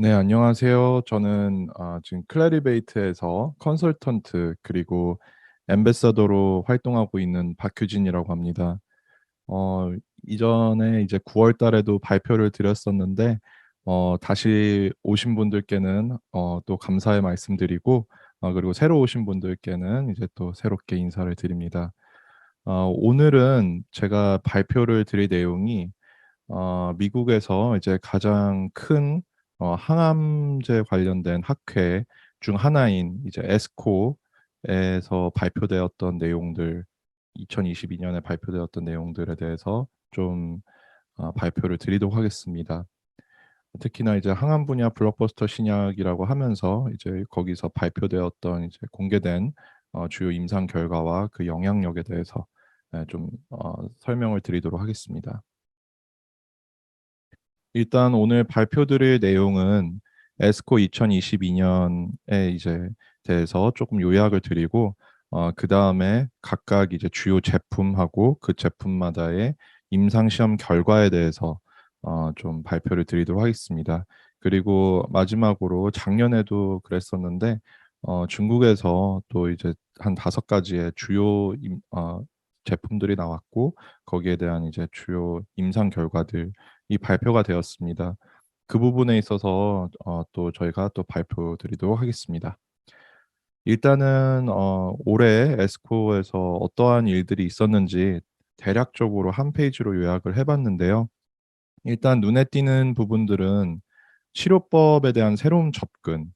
네, 안녕하세요. 저는 지금 클래리베이트에서 컨설턴트 그리고 앰베서더로 활동하고 있는 박규진이라고 합니다. 어 이전에 이제 9월 달에도 발표를 드렸었는데 다시 오신 분들께는 또 감사의 말씀드리고, 그리고 새로 오신 분들께는 이제 또 새롭게 인사를 드립니다. 오늘은 제가 발표를 드릴 내용이 미국에서 이제 가장 큰 항암제 관련된 학회 중 하나인 이제 에스코에서 발표되었던 내용들, 2022년에 발표되었던 내용들에 대해서 좀 발표를 드리도록 하겠습니다. 특히나 이제 항암 분야 블록버스터 신약이라고 하면서 이제 거기서 발표되었던 이제 공개된 주요 임상 결과와 그 영향력에 대해서 좀 설명을 드리도록 하겠습니다. 일단 오늘 발표드릴 내용은 에스코 2022년에 이제 대해서 조금 요약을 드리고, 그다음에 각각 이제 주요 제품하고 그 제품마다의 임상 시험 결과에 대해서 좀 발표를 드리도록 하겠습니다. 그리고 마지막으로 작년에도 그랬었는데 중국에서 또 이제 한 5가지의 주요 제품들이 나왔고, 거기에 대한 이제 주요 임상 결과들 이 발표가 되었습니다. 그 부분에 있어서 또 저희가 또 발표드리도록 하겠습니다. 일단은 올해 에스코에서 어떠한 일들이 있었는지 대략적으로 한 페이지로 요약을 해 봤는데요. 일단 눈에 띄는 부분들은 치료법에 대한 새로운 접근,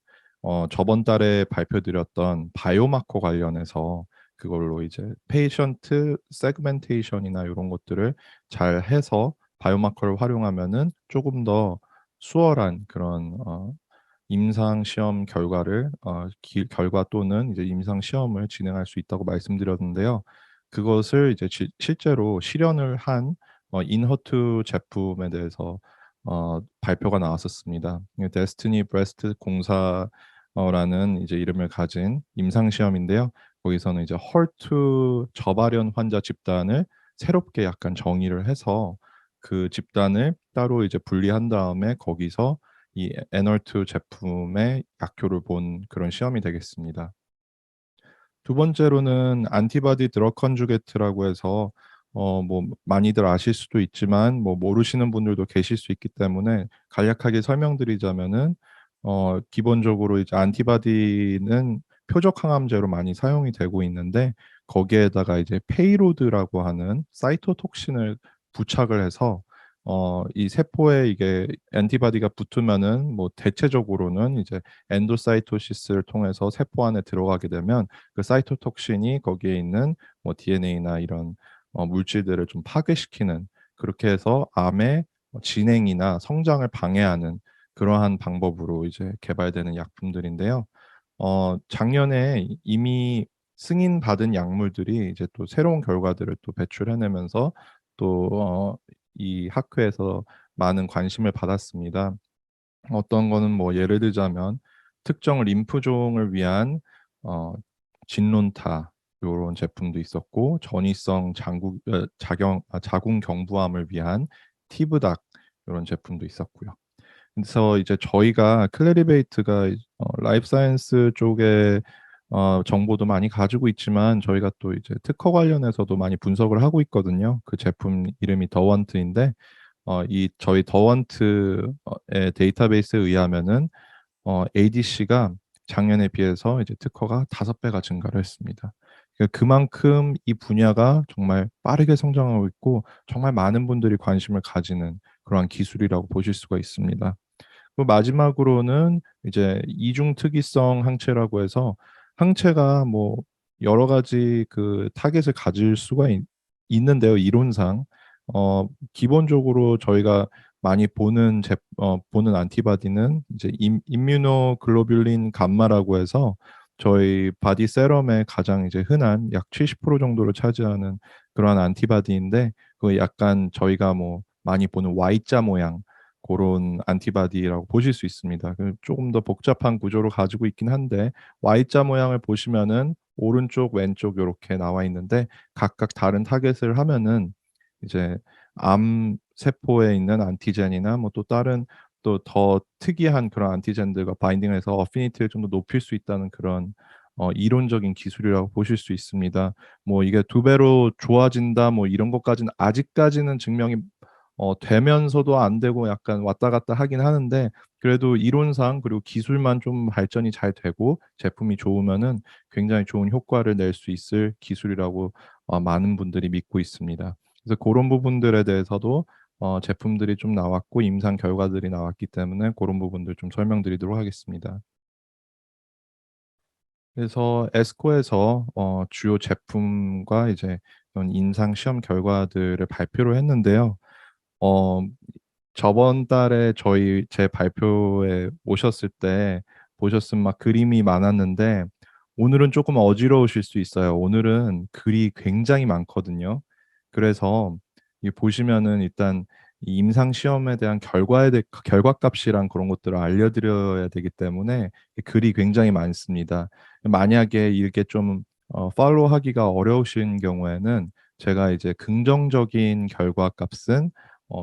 저번 달에 발표드렸던 바이오마커 관련해서 그걸로 이제 페이션트 세그멘테이션이나 요런 것들을 잘 해서 바이오마커를 활용하면은 조금 더 수월한 그런 임상 시험 결과를 결과 또는 이제 임상 시험을 진행할 수 있다고 말씀드렸는데요. 그것을 이제 실제로 실현을 한 인허투 제품에 대해서 발표가 나왔었습니다. 데스티니 브레스트 공사 라는 이제 이름을 가진 임상 시험인데요. 거기서는 이제 헐투 저발현 환자 집단을 새롭게 약간 정의를 해서 그 집단을 따로 이제 분리한 다음에 거기서 이 에널2 제품의 약효를 본 그런 시험이 되겠습니다. 두 번째로는 안티바디 드러그 컨주게이트라고 해서 뭐 많이들 아실 수도 있지만 뭐 모르시는 분들도 계실 수 있기 때문에 간략하게 설명드리자면은 기본적으로 이제 안티바디는 표적 항암제로 많이 사용이 되고 있는데, 거기에다가 이제 페이로드라고 하는 사이토톡신을 부착을 해서 이 세포에 이게 엔티바디가 붙으면은 뭐 대체적으로는 이제 엔도사이토시스를 통해서 세포 안에 들어가게 되면 그 사이토톡신이 거기에 있는 뭐 DNA나 이런 물질들을 좀 파괴시키는, 그렇게 해서 암의 진행이나 성장을 방해하는 그러한 방법으로 이제 개발되는 약품들인데요. 작년에 이미 승인받은 약물들이 이제 또 새로운 결과들을 또 배출해내면서 또 이 학회에서 많은 관심을 받았습니다. 어떤 거는 뭐 예를 들자면 특정 림프종을 위한 어 진론타 요런 제품도 있었고, 전이성 자궁 경부암을 위한 티브닥 요런 제품도 있었고요. 그래서 이제 저희가 클래리베이트가 라이프 사이언스 쪽에 정보도 많이 가지고 있지만 저희가 또 이제 특허 관련해서도 많이 분석을 하고 있거든요. 그 제품 이름이 더원트인데 이 저희 더원트 의 데이터베이스에 의하면은 ADC가 작년에 비해서 이제 특허가 5배가 증가를 했습니다. 그러니까 그만큼 이 분야가 정말 빠르게 성장하고 있고 정말 많은 분들이 관심을 가지는 그러한 기술이라고 보실 수가 있습니다. 그 마지막으로는 이제 이중 특이성 항체라고 해서 항체가 뭐 여러 가지 그 타겟을 가질 수가 있는데요, 이론상. 기본적으로 저희가 많이 보는 안티바디는 이제 임뮤노글로뷸린 감마라고 해서 저희 바디 세럼의 가장 이제 흔한 약 70% 정도를 차지하는 그러한 안티바디인데, 그 약간 저희가 뭐 많이 보는 Y자 모양 고런 안티바디라고 보실 수 있습니다. 그 쪼금 더 복잡한 구조를 가지고 있긴 한데, Y자 모양을 보시면은 오른쪽 왼쪽 요렇게 나와 있는데 각각 다른 타겟을 하면은 이제 암 세포에 있는 안티젠이나 뭐 또 다른 또 더 특이한 그런 안티젠들과 바인딩을 해서 어피니티를 좀 더 높일 수 있다는 그런 이론적인 기술이라고 보실 수 있습니다. 뭐 이게 두 배로 좋아진다 뭐 이런 것까지는 아직까지는 증명이 되면서도 안 되고 약간 왔다 갔다 하긴 하는데, 그래도 이론상 그리고 기술만 좀 발전이 잘 되고 제품이 좋으면은 굉장히 좋은 효과를 낼 수 있을 기술이라고 많은 분들이 믿고 있습니다. 그래서 고런 부분들에 대해서도 제품들이 좀 나왔고 임상 결과들이 나왔기 때문에 고런 부분들 좀 설명드리도록 하겠습니다. 그래서 에스코에서 주요 제품과 이제 그런 임상 시험 결과들을 발표를 했는데요. 어 저번 달에 제 발표에 오셨을 때 보셨으면 막 그림이 많았는데, 오늘은 쪼끔 어지러우실 수 있어요. 오늘은 글이 굉장히 많거든요. 그래서 이 보시면은 일단 이 임상 시험에 대한 결과값이랑 그런 것들을 알려드려야 되기 때문에 이 글이 굉장히 많습니다. 만약에 이렇게 좀 팔로우하기가 어려우신 경우에는 제가 이제 긍정적인 결과값은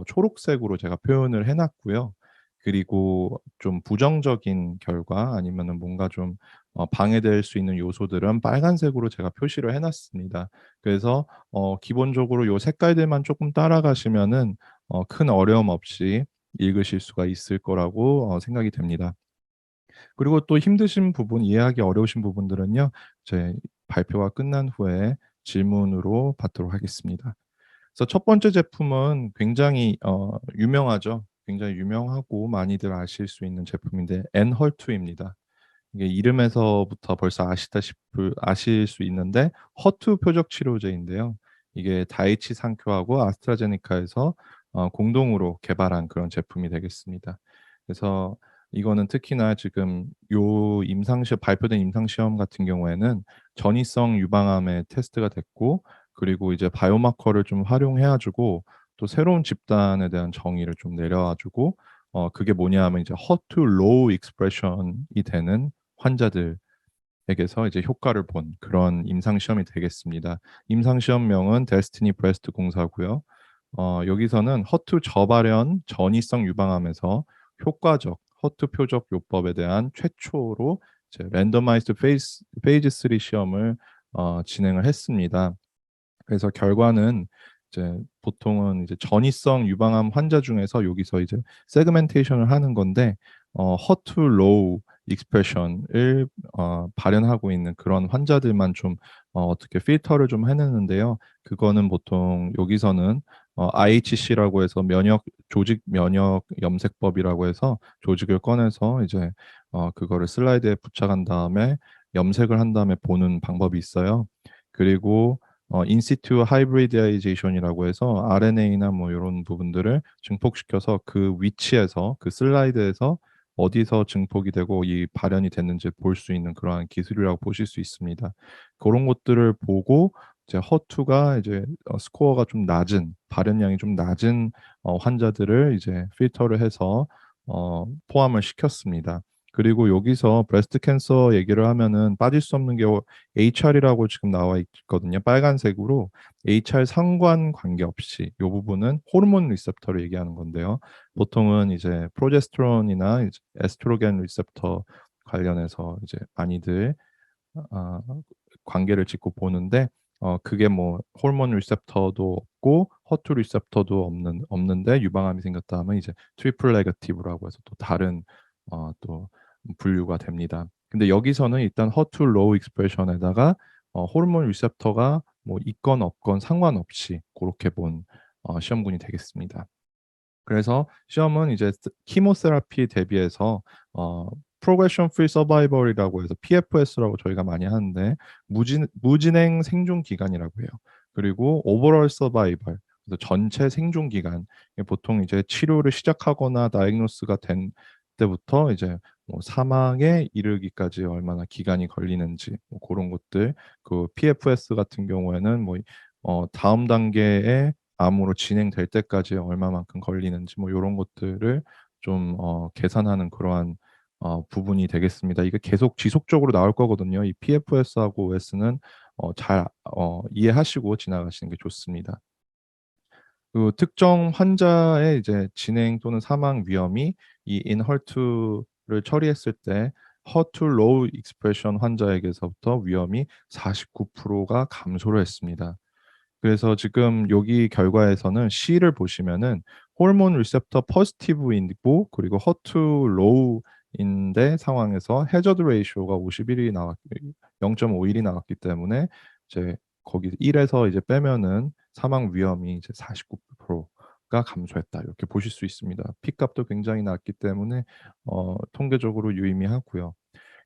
초록색으로 제가 표현을 해 놨고요. 그리고 좀 부정적인 결과 아니면은 뭔가 좀 방해될 수 있는 요소들은 빨간색으로 제가 표시를 해 놨습니다. 그래서 기본적으로 요 색깔들만 쪼끔 따라가시면은 큰 어려움 없이 읽으실 수가 있을 거라고 생각이 됩니다. 그리고 또 힘드신 부분, 이해하기 어려우신 부분들은요, 제 발표가 끝난 후에 질문으로 받도록 하겠습니다. 그래서 첫 번째 제품은 굉장히 유명하죠. 굉장히 유명하고 많이들 아실 수 있는 제품인데 엔헐투입니다. 이게 이름에서부터 벌써 아실 수 있는데 허투 표적 치료제인데요. 이게 다이치 상표하고 아스트라제네카에서 공동으로 개발한 그런 제품이 되겠습니다. 그래서 이거는 특히나 지금 요 발표된 임상 시험 같은 경우에는 전이성 유방암에 테스트가 됐고, 그리고 이제 바이오마커를 좀 활용해 가지고 또 새로운 집단에 대한 정의를 좀 내려 가지고 그게 뭐냐 하면 이제 HER2 low expression이 되는 환자들에게서 이제 효과를 본 그런 임상 시험이 되겠습니다. 임상 시험명은 데스티니 브레스트 공사고요. 여기서는 허투 저발현 전이성 유방암에서 효과적 허투 표적 요법에 대한 최초로 이제 랜더마이즈드 페이즈 3 시험을 진행을 했습니다. 그래서 결과는 이제 보통은 이제 전이성 유방암 환자 중에서 여기서 이제 세그멘테이션을 하는 건데, HER2 low expression을 발현하고 있는 그런 환자들만 좀 어떻게 필터를 좀 해내는데요. 그거는 보통 여기서는 IHC라고 해서 조직 면역 염색법이라고 해서 조직을 꺼내서 이제 그거를 슬라이드에 부착한 다음에 염색을 한 다음에 보는 방법이 있어요. 그리고 인시투 하이브리다이제이션이라고 해서 RNA나 뭐 요런 부분들을 증폭시켜서 그 위치에서 그 슬라이드에서 어디서 증폭이 되고 이 발현이 됐는지 볼 수 있는 그러한 기술이라고 보실 수 있습니다. 고런 것들을 보고 이제 허투가 이제 스코어가 좀 낮은, 발현량이 좀 낮은 환자들을 이제 필터를 해서 포함을 시켰습니다. 그리고 여기서 브레스트 캔서 얘기를 하면은 빠질 수 없는 게 HR이라고 지금 나와 있거든요. 빨간색으로 HR 상관관계없이 요 부분은 호르몬 리셉터를 얘기하는 건데요. 보통은 이제 프로제스테론이나 이제 에스트로겐 리셉터 관련해서 이제 많이들 아 관계를 짓고 보는데, 그게 뭐 호르몬 리셉터도 없고 허투 리셉터도 없는데 유방암이 생겼다 하면 이제 트리플 네거티브라고 해서 또 다른 또 분류가 됩니다. 근데 여기서는 일단 HER2 low expression에다가 호르몬 리셉터가 뭐 있건 없건 상관없이 고렇게 본 시험군이 되겠습니다. 그래서 시험은 이제 키모테라피 대비해서 어 프로그레션 프리 서바이벌이라고 해서 PFS라고 저희가 많이 하는데, 무진행 생존 기간이라고 해요. 그리고 오버럴 서바이벌, 그래서 전체 생존 기간. 이게 보통 이제 치료를 시작하거나 다이그노스가 된 때부터 이제 뭐 사망에 이르기까지 얼마나 기간이 걸리는지 뭐 고런 것들. 그 PFS 같은 경우에는 뭐 다음 단계의 암으로 진행될 때까지 얼마만큼 걸리는지 뭐 요런 것들을 좀 계산하는 그러한 부분이 되겠습니다. 이게 계속 지속적으로 나올 거거든요. 이 PFS하고 OS는 잘 이해하시고 지나가시는 게 좋습니다. 그 특정 환자의 이제 진행 또는 사망 위험이 이 인헐트를 처리했을 때 HER2 low expression 환자에게서부터 위험이 49%가 감소를 했습니다. 그래서 지금 여기 결과에서는 C를 보시면은 호르몬 리셉터 포지티브이고 그리고 HER2 low인데 상황에서 해저드 레이쇼가 51이 나왔 0.51이 나왔기 때문에 이제 거기 1에서 이제 빼면은 사망 위험이 이제 49%가 감소했다. 이렇게 보실 수 있습니다. P 값도 굉장히 낮기 때문에 통계적으로 유의미하고요.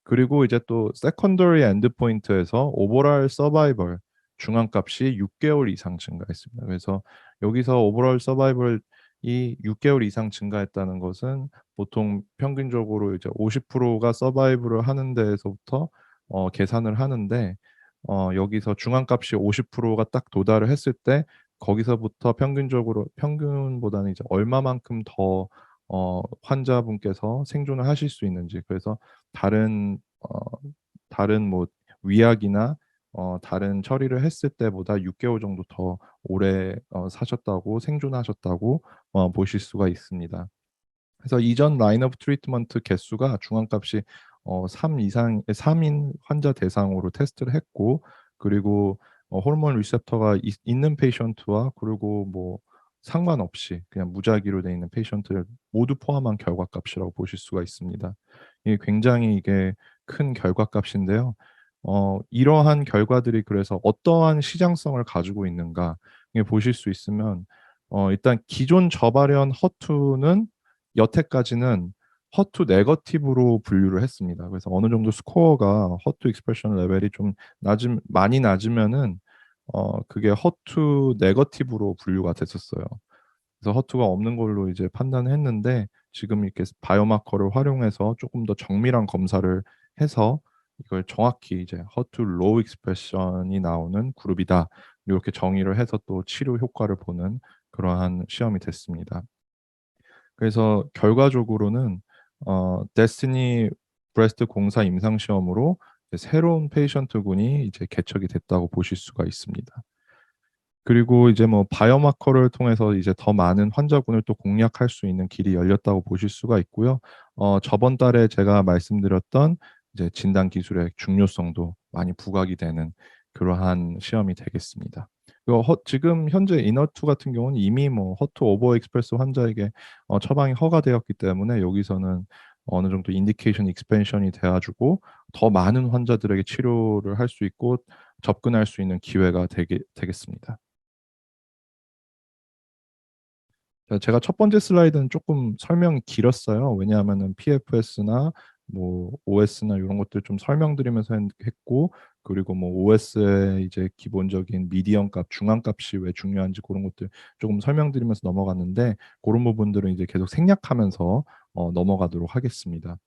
그리고 이제 또 세컨더리 엔드포인트에서 오버all 서바이벌 중앙값이 6개월 이상 증가했습니다. 그래서 여기서 오버all 서바이벌이 6개월 이상 증가했다는 것은 보통 평균적으로 이제 50%가 서바이벌을 하는 데에서부터 계산을 하는데 여기서 중앙값이 50%가 딱 도달을 했을 때 거기서부터 평균적으로 평균보다는 이제 얼마만큼 더 환자분께서 생존을 하실 수 있는지 그래서 다른 다른 뭐 위약이나 다른 처리를 했을 때보다 6개월 정도 더 오래 사셨다고 생존하셨다고 보실 수가 있습니다. 그래서 이전 라인 오브 트리트먼트 개수가 중앙값이 3 이상 3인 환자 대상으로 테스트를 했고 그리고 호르몬 리셉터가 있는 페이션트와 그리고 뭐 상관없이 그냥 무작위로 돼 있는 페이션트를 모두 포함한 결과값이라고 보실 수가 있습니다. 이게 굉장히 이게 큰 결과값인데요. 이러한 결과들이 그래서 어떠한 시장성을 가지고 있는가 이게 보실 수 있으면 일단 기존 저발현 허투는 여태까지는 허투 네거티브로 분류를 했습니다. 그래서 어느 정도 스코어가 허투 익스프레션 레벨이 좀 많이 낮으면은 그게 허투 네거티브로 분류가 됐었어요. 그래서 허투가 없는 걸로 이제 판단을 했는데 지금 이렇게 바이오마커를 활용해서 조금 더 정밀한 검사를 해서 이걸 정확히 이제 허투 로우 익스프레션이 나오는 그룹이다. 이렇게 정의를 해서 또 치료 효과를 보는 그러한 시험이 됐습니다. 그래서 결과적으로는 데스티니 브레스트 공사 임상 시험으로 새로운 페이션트군이 이제 개척이 됐다고 보실 수가 있습니다. 그리고 이제 뭐 바이오마커를 통해서 이제 더 많은 환자군을 또 공략할 수 있는 길이 열렸다고 보실 수가 있고요. 저번 달에 제가 말씀드렸던 이제 진단 기술의 중요성도 많이 부각이 되는 그러한 시험이 되겠습니다. 그리고 지금 현재 이너투 같은 경우는 이미 뭐 허투 오버 익스프레스 환자에게 처방이 허가되었기 때문에 여기서는 어느 정도 인디케이션 익스펜션이 돼 가지고 더 많은 환자들에게 치료를 할 수 있고 접근할 수 있는 기회가 되겠습니다. 제가 첫 번째 슬라이드는 조금 설명이 길었어요. 왜냐하면은 PFS나 뭐 OS나 요런 것들 좀 설명드리면서 했고 그리고 뭐 OS의 이제 기본적인 미디언 값, 중앙 값이 왜 중요한지 그런 것들 조금 설명드리면서 넘어갔는데 고런 부분들은 이제 계속 생략하면서 넘어가도록 하겠습니다.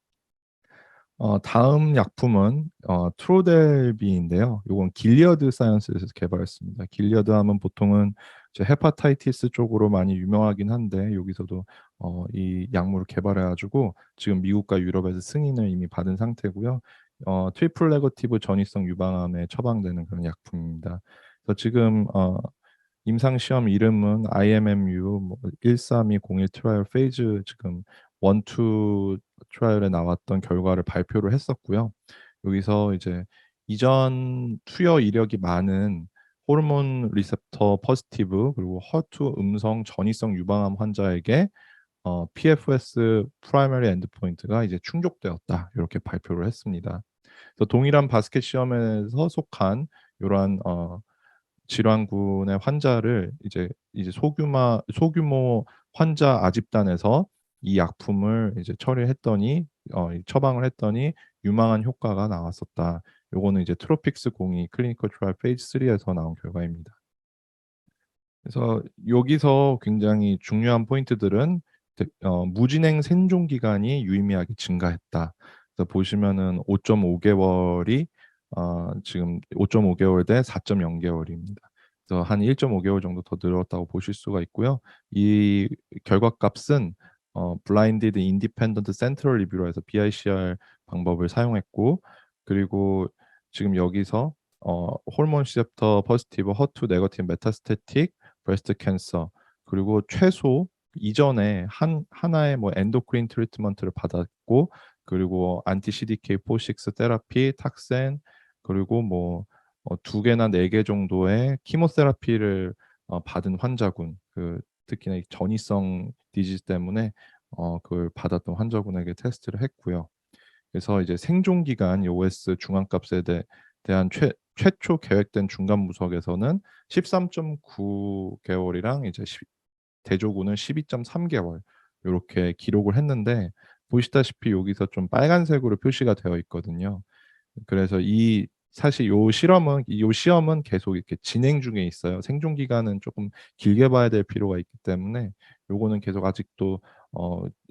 다음 약품은 트로델비인데요. 요건 길리어드 사이언스에서 개발했습니다. 길리어드 하면 보통은 이제 헤파타이티스 쪽으로 많이 유명하긴 한데 여기서도 이 약물을 개발해 가지고 지금 미국과 유럽에서 승인을 이미 받은 상태고요. 트리플 네거티브 전이성 유방암에 처방되는 그런 약품입니다. 그래서 지금 임상 시험 이름은 IMMU 뭐 13201 트라이얼 페이즈 지금 1, 2 트라이얼에 나왔던 결과를 발표를 했었고요. 여기서 이제 이전 투여 이력이 많은 호르몬 리셉터 포지티브 그리고 HER2 음성 전이성 유방암 환자에게 PFS 프라이머리 엔드포인트가 이제 충족되었다. 이렇게 발표를 했습니다. 그래서 동일한 바스켓 시험에서 속한 요러한 질환군의 환자를 이제 소규모 환자 아집단에서 이 약품을 이제 처리했더니 이 처방을 했더니 유망한 효과가 나왔었다. 요거는 이제 트로픽스 02 클리니컬 트라이얼 페이즈 3에서 나온 결과입니다. 그래서 여기서 굉장히 중요한 포인트들은 무진행 생존 기간이 유의미하게 증가했다. 그래서 보시면은 5.5 개월이 지금 5.5 개월 대 4.0 개월입니다. 그래서 한 1.5 개월 정도 더 늘었다고 보실 수가 있고요. 이 결과값은 블라인디드 인디펜던트 센트럴 리뷰로 해서 BICR 방법을 사용했고 그리고 지금 여기서 호르몬 리셉터 포지티브 허투 네거티브 메타스태틱 브레스트 캔서 그리고 최소 이전에 하나의 뭐 엔도크린 트리트먼트를 받았고, 그리고 안티 CDK4/6 테라피, 탁센, 그리고 뭐 2 개나 4개 정도의 키모테라피를 받은 환자군, 특히나 이 전이성 디지즈 때문에 그걸 받았던 환자군에게 테스트를 했고요. 그래서 이제 생존 기간, 이 OS 중앙값에 대한 최초 계획된 중간 분석에서는 13.9 개월이랑 이제 대조군은 12.3 개월 요렇게 기록을 했는데, 보시다시피 여기서 좀 빨간색으로 표시가 되어 있거든요. 그래서 사실 요 시험은 계속 이렇게 진행 중에 있어요. 생존 기간은 쪼끔 길게 봐야 될 필요가 있기 때문에 요거는 계속 아직도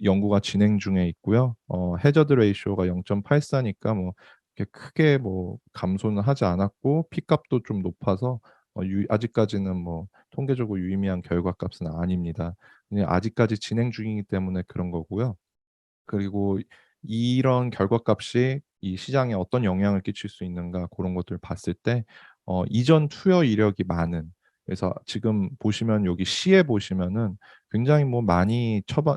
연구가 진행 중에 있고요. 해저드 레이시오가 0.84 니까 뭐 이렇게 크게 뭐 감소는 하지 않았고, 피 값도 좀 높아서 유 아직까지는 뭐 통계적으로 유의미한 결과값은 아닙니다. 그냥 아직까지 진행 중이기 때문에 그런 거고요. 그리고 이런 결과값이 이 시장에 어떤 영향을 끼칠 수 있는가, 고런 것들을 봤을 때 이전 투여 이력이 많은, 그래서 지금 보시면 여기 C에 보시면은 굉장히 뭐 많이 처방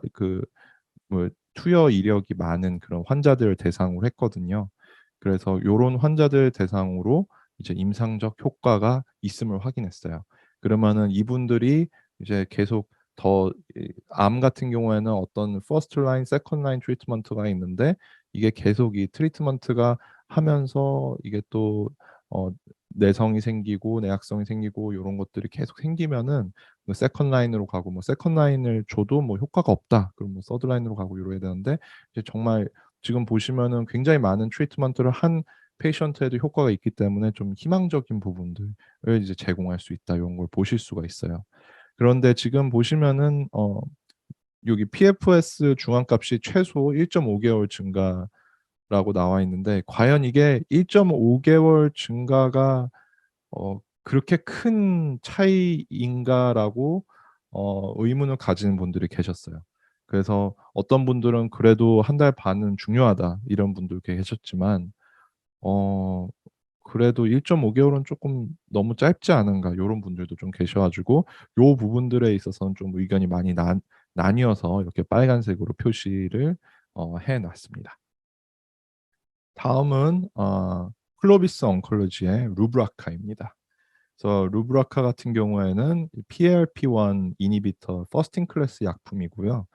뭐 투여 이력이 많은 그런 환자들을 대상으로 했거든요. 그래서 요런 환자들 대상으로 이제 임상적 효과가 있음을 확인했어요. 그러면은 이분들이 이제 계속 암 같은 경우에는 어떤 퍼스트 라인, 세컨드 라인 트리트먼트가 있는데, 이게 계속 이 트리트먼트가 하면서 이게 또 어 내성이 생기고 내약성이 생기고 요런 것들이 계속 생기면은 뭐 세컨드 라인으로 가고, 뭐 세컨드 라인을 줘도 뭐 효과가 없다, 그럼 뭐 서드 라인으로 가고 이래야 되는데, 이제 정말 지금 보시면은 굉장히 많은 트리트먼트를 한 페이션트에도 효과가 있기 때문에 좀 희망적인 부분들을 이제 제공할 수 있다, 요런 걸 보실 수가 있어요. 그런데 지금 보시면은 여기 PFS 중앙값이 최소 1.5 개월 증가라고 나와 있는데, 과연 이게 1.5 개월 증가가 그렇게 큰 차이인가라고 의문을 가지는 분들이 계셨어요. 그래서 어떤 분들은 그래도 1달 반은 중요하다, 이런 분도 계셨지만 어 그래도 1.5 개월은 쪼끔 너무 짧지 않은가, 요런 분들도 좀 계셔 가지고 요 부분들에 있어서는 좀 의견이 많이 나뉘어서 이렇게 빨간색으로 표시를 해 놨습니다. 다음은 클로비스 온콜로지의 루브라카입니다. 그래서 루브라카 같은 경우에는 이 PARP1 이니비터 퍼스트 인 클래스 약품이고요.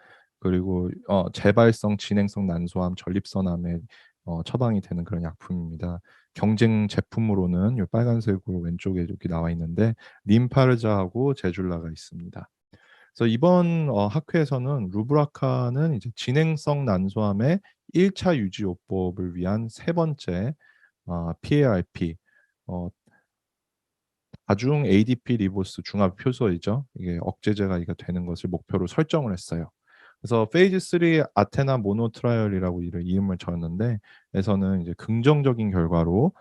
그리고 재발성 진행성 난소암 전립선암에 처방이 되는 그런 약품입니다. 경쟁 제품으로는 요 빨간색으로 왼쪽에 이렇게 나와 있는데, 림파르자하고 제줄라가 있습니다. 그래서 이번 학회에서는 루브라카는 이제 진행성 난소암의 1차 유지요법을 위한 세 번째 PARP, 어 다중 ADP 리보스 중합 효소이죠. 이게 억제제가 이게 되는 것을 목표로 설정을 했어요. 그래서 페이즈 3 아테나 모노 트라이얼이라고 이름을 지었는데, 에서는 이제 긍정적인 결과로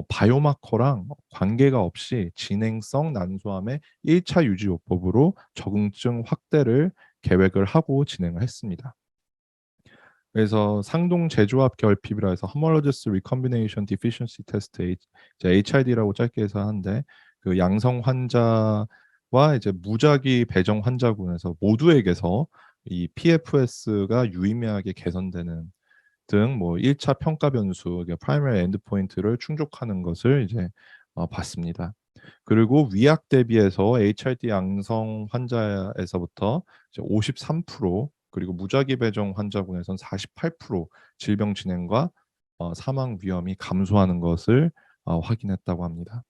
바이오마커랑 관계가 없이 진행성 난소암의 1차 유지요법으로 적응증 확대를 계획을 하고 진행을 했습니다. 그래서 상동 제조합 결핍이라 해서 Homologous Recombination Deficiency Test 이제 HRD라고 짧게 해서 하는데, 그 양성 환자와 이제 무작위 배정 환자군에서 모두에게서 이 PFS가 유의미하게 개선되는 등 뭐 1차 평가 변수, 그러니까 프라이머리 엔드포인트를 충족하는 것을 이제 봤습니다. 그리고 위약 대비해서 HRD 양성 환자에서부터 이제 53%, 그리고 무작위 배정 환자군에선 48% 질병 진행과 사망 위험이 감소하는 것을 확인했다고 합니다.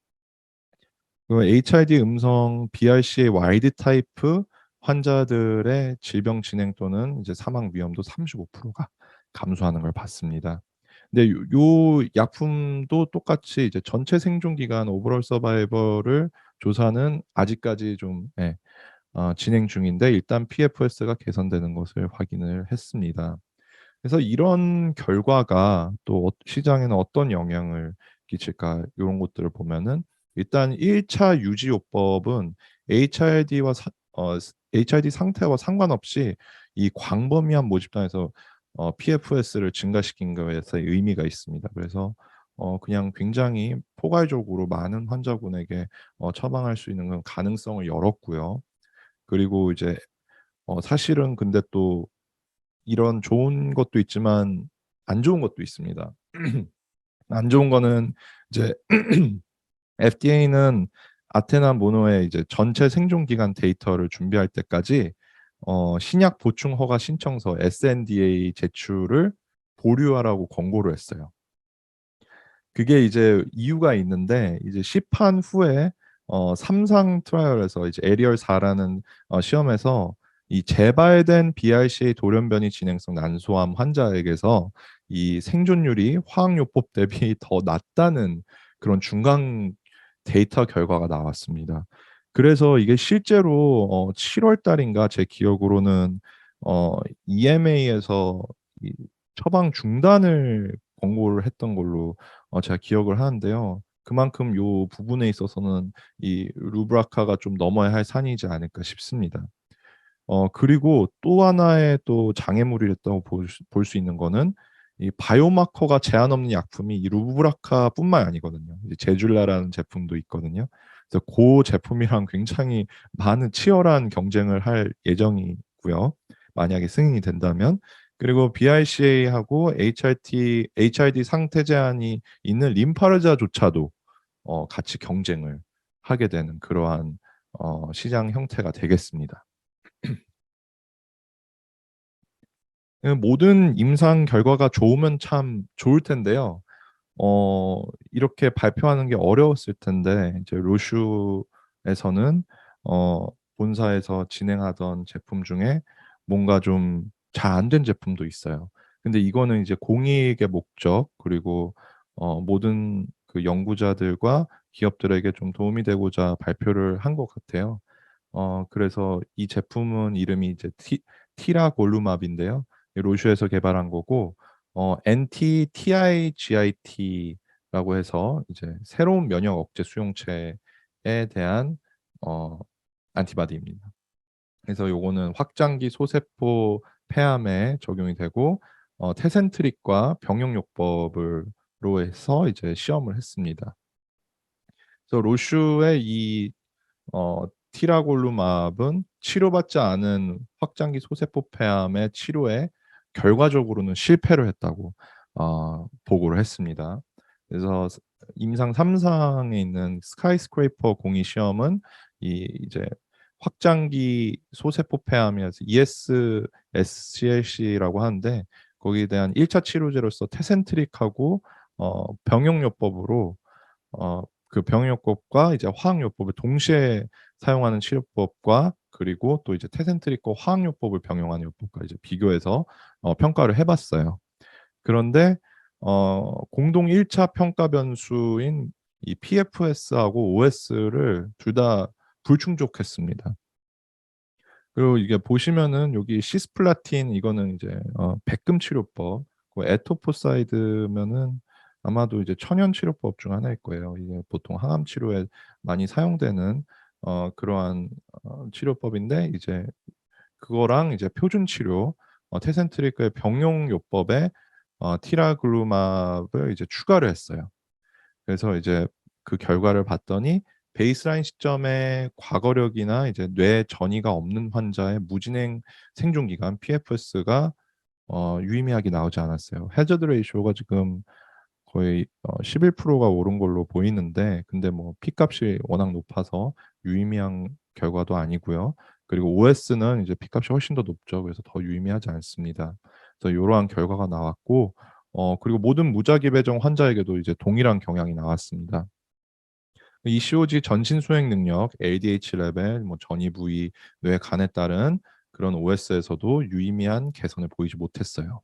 그 HRD 음성 BRCA 와일드 타입 환자들의 질병 진행 또는 이제 사망 위험도 35%가 감소하는 걸 봤습니다. 근데 요 약품도 똑같이 이제 전체 생존 기간 오버올 서바이벌을 조사는 아직까지 좀 진행 중인데, 일단 PFS가 개선되는 것을 확인을 했습니다. 그래서 이런 결과가 또 시장에는 어떤 영향을 끼칠까, 요런 것들을 보면은 일단 1차 유지요법은 HRD와 HRD 상태와 상관없이 이 광범위한 모집단에서 PFS를 증가시킨 것에 의미가 있습니다. 그래서 그냥 굉장히 포괄적으로 많은 환자군에게 처방할 수 있는 그런 가능성을 열었고요. 그리고 이제 사실은 근데 또 이런 좋은 것도 있지만 안 좋은 것도 있습니다. 안 좋은 거는 이제 FDA는 아테나 모노의 이제 전체 생존 기간 데이터를 준비할 때까지 신약 보충 허가 신청서 SNDA 제출을 보류하라고 권고를 했어요. 그게 이제 이유가 있는데 이제 시판 후에 3상 트라이얼에서 이제 에리얼 4라는 시험에서 이 재발된 BRCA 돌연변이 진행성 난소암 환자에게서 이 생존율이 화학요법 대비 더 낮다는 그런 중간 데이터 결과가 나왔습니다. 그래서 이게 실제로 7월 달인가 제 기억으로는 EMA에서 이 처방 중단을 권고를 했던 걸로 제가 기억을 하는데요. 그만큼 요 부분에 있어서는 이 루브라카가 좀 넘어야 할 산이지 않을까 싶습니다. 그리고 또 하나의 또 장애물이었다고 볼 수 있는 거는 이 바이오마커가 제한 없는 약품이 이 루브라카뿐만 아니거든요. 이제 제줄라라는 제품도 있거든요. 그래서 고 제품이랑 굉장히 많은 치열한 경쟁을 할 예정이고요. 만약에 승인이 된다면. 그리고 BRCA하고 HRD 상태 제한이 있는 림파르자조차도 같이 경쟁을 하게 되는 그러한 시장 형태가 되겠습니다. 모든 임상 결과가 좋으면 참 좋을 텐데요. 이렇게 발표하는 게 어려웠을 텐데 이제 로슈에서는 본사에서 진행하던 제품 중에 뭔가 좀 잘 안 된 제품도 있어요. 근데 이거는 이제 공익의 목적 그리고 모든 그 연구자들과 기업들에게 좀 도움이 되고자 발표를 한 것 같아요. 그래서 이 제품은 이름이 이제 티라골루맙인데요. 로슈에서 개발한 거고 NT-TIGIT라고 해서 이제 새로운 면역 억제 수용체에 대한 어 안티바디입니다. 그래서 요거는 확장기 소세포 폐암에 적용이 되고 테센트릭과 병용요법을 로 해서 이제 시험을 했습니다. 그래서 로슈의 이 티라골루맙은 치료받지 않은 확장기 소세포 폐암의 치료에 결과적으로는 실패를 했다고 보고를 했습니다. 그래서 임상 3상에 있는 스카이스크레이퍼 공이 시험은 이제 확장기 소세포 폐암이라서 ESSCLC라고 하는데 거기에 대한 1차 치료제로서 테센트릭하고 병용요법으로 그 병용요법과 이제 화학요법을 동시에 사용하는 치료법과 그리고 또 이제 테센트릭과 화학요법을 병용하는 요법과 이제 비교해서 평가를 해봤어요. 그런데 공동 1차 평가 변수인 이 PFS하고 OS를 둘 다 불충족했습니다. 그리고 이게 보시면은 여기 시스플라틴 이거는 이제 백금 치료법, 그 에토포사이드면은 아마도 이제 천연 치료법 중 하나일 거예요. 이게 보통 항암 치료에 많이 사용되는 그러한 치료법인데 이제 그거랑 이제 표준 치료 테센트리크의 병용요법에 티라글루맙을 이제 추가를 했어요. 그래서 이제 그 결과를 봤더니 베이스라인 시점에 과거력이나 이제 뇌 전이가 없는 환자의 무진행 생존 기간 PFS가 유의미하게 나오지 않았어요. 해저드 레이쇼가 지금 거의 11%가 오른 걸로 보이는데 근데 뭐 P 값이 워낙 높아서 유의미한 결과도 아니고요. 그리고 OS는 이제 P 값이 훨씬 더 높죠. 그래서 더 유의미하지 않습니다. 그래서 이러한 결과가 나왔고 그리고 모든 무작위 배정 환자에게도 이제 동일한 경향이 나왔습니다. ECOG 전신 수행 능력, LDH 레벨, 뭐 전이 부위, 뇌 간에 따른 그런 OS에서도 유의미한 개선을 보이지 못했어요.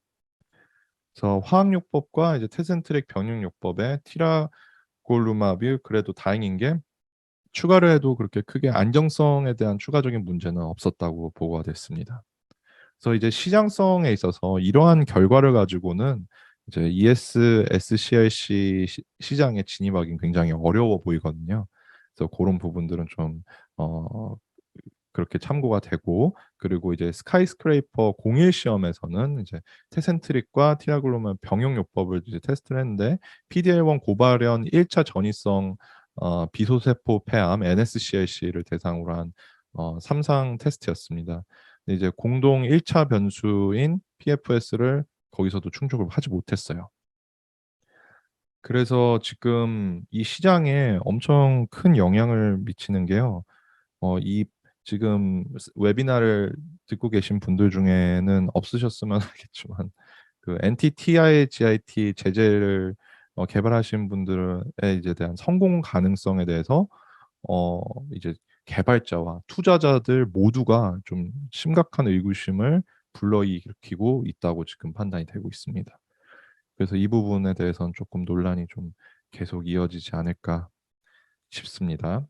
그래서 화학요법과 이제 테센트릭 병용요법의 티라골루마비 그래도 다행인 게 추가를 해도 그렇게 크게 안정성에 대한 추가적인 문제는 없었다고 보고가 됐습니다. 그래서 이제 시장성에 있어서 이러한 결과를 가지고는 이제 ESSCLC 시장에 진입하기는 굉장히 어려워 보이거든요. 그래서 그런 부분들은 좀 그렇게 참고가 되고 그리고 이제 스카이스크레이퍼 01 시험에서는 이제 테센트릭과 티라글로만 병용요법을 이제 테스트를 했는데 PDL1 고발현 1차 전이성 비소세포 폐암 NSCLC를 대상으로 한 삼상 테스트였습니다. 근데 이제 공동 1차 변수인 PFS를 거기서도 충족을 하지 못했어요. 그래서 지금 이 시장에 엄청 큰 영향을 미치는 게요. 이 지금 웨비나를 듣고 계신 분들 중에는 없으셨으면 하겠지만 그 NTTIGIT 제재를 개발하신 분들의 이제 대한 성공 가능성에 대해서 어 이제 개발자와 투자자들 모두가 좀 심각한 의구심을 불러일으키고 있다고 지금 판단이 되고 있습니다. 그래서 이 부분에 대해서는 쪼끔 논란이 좀 계속 이어지지 않을까 싶습니다.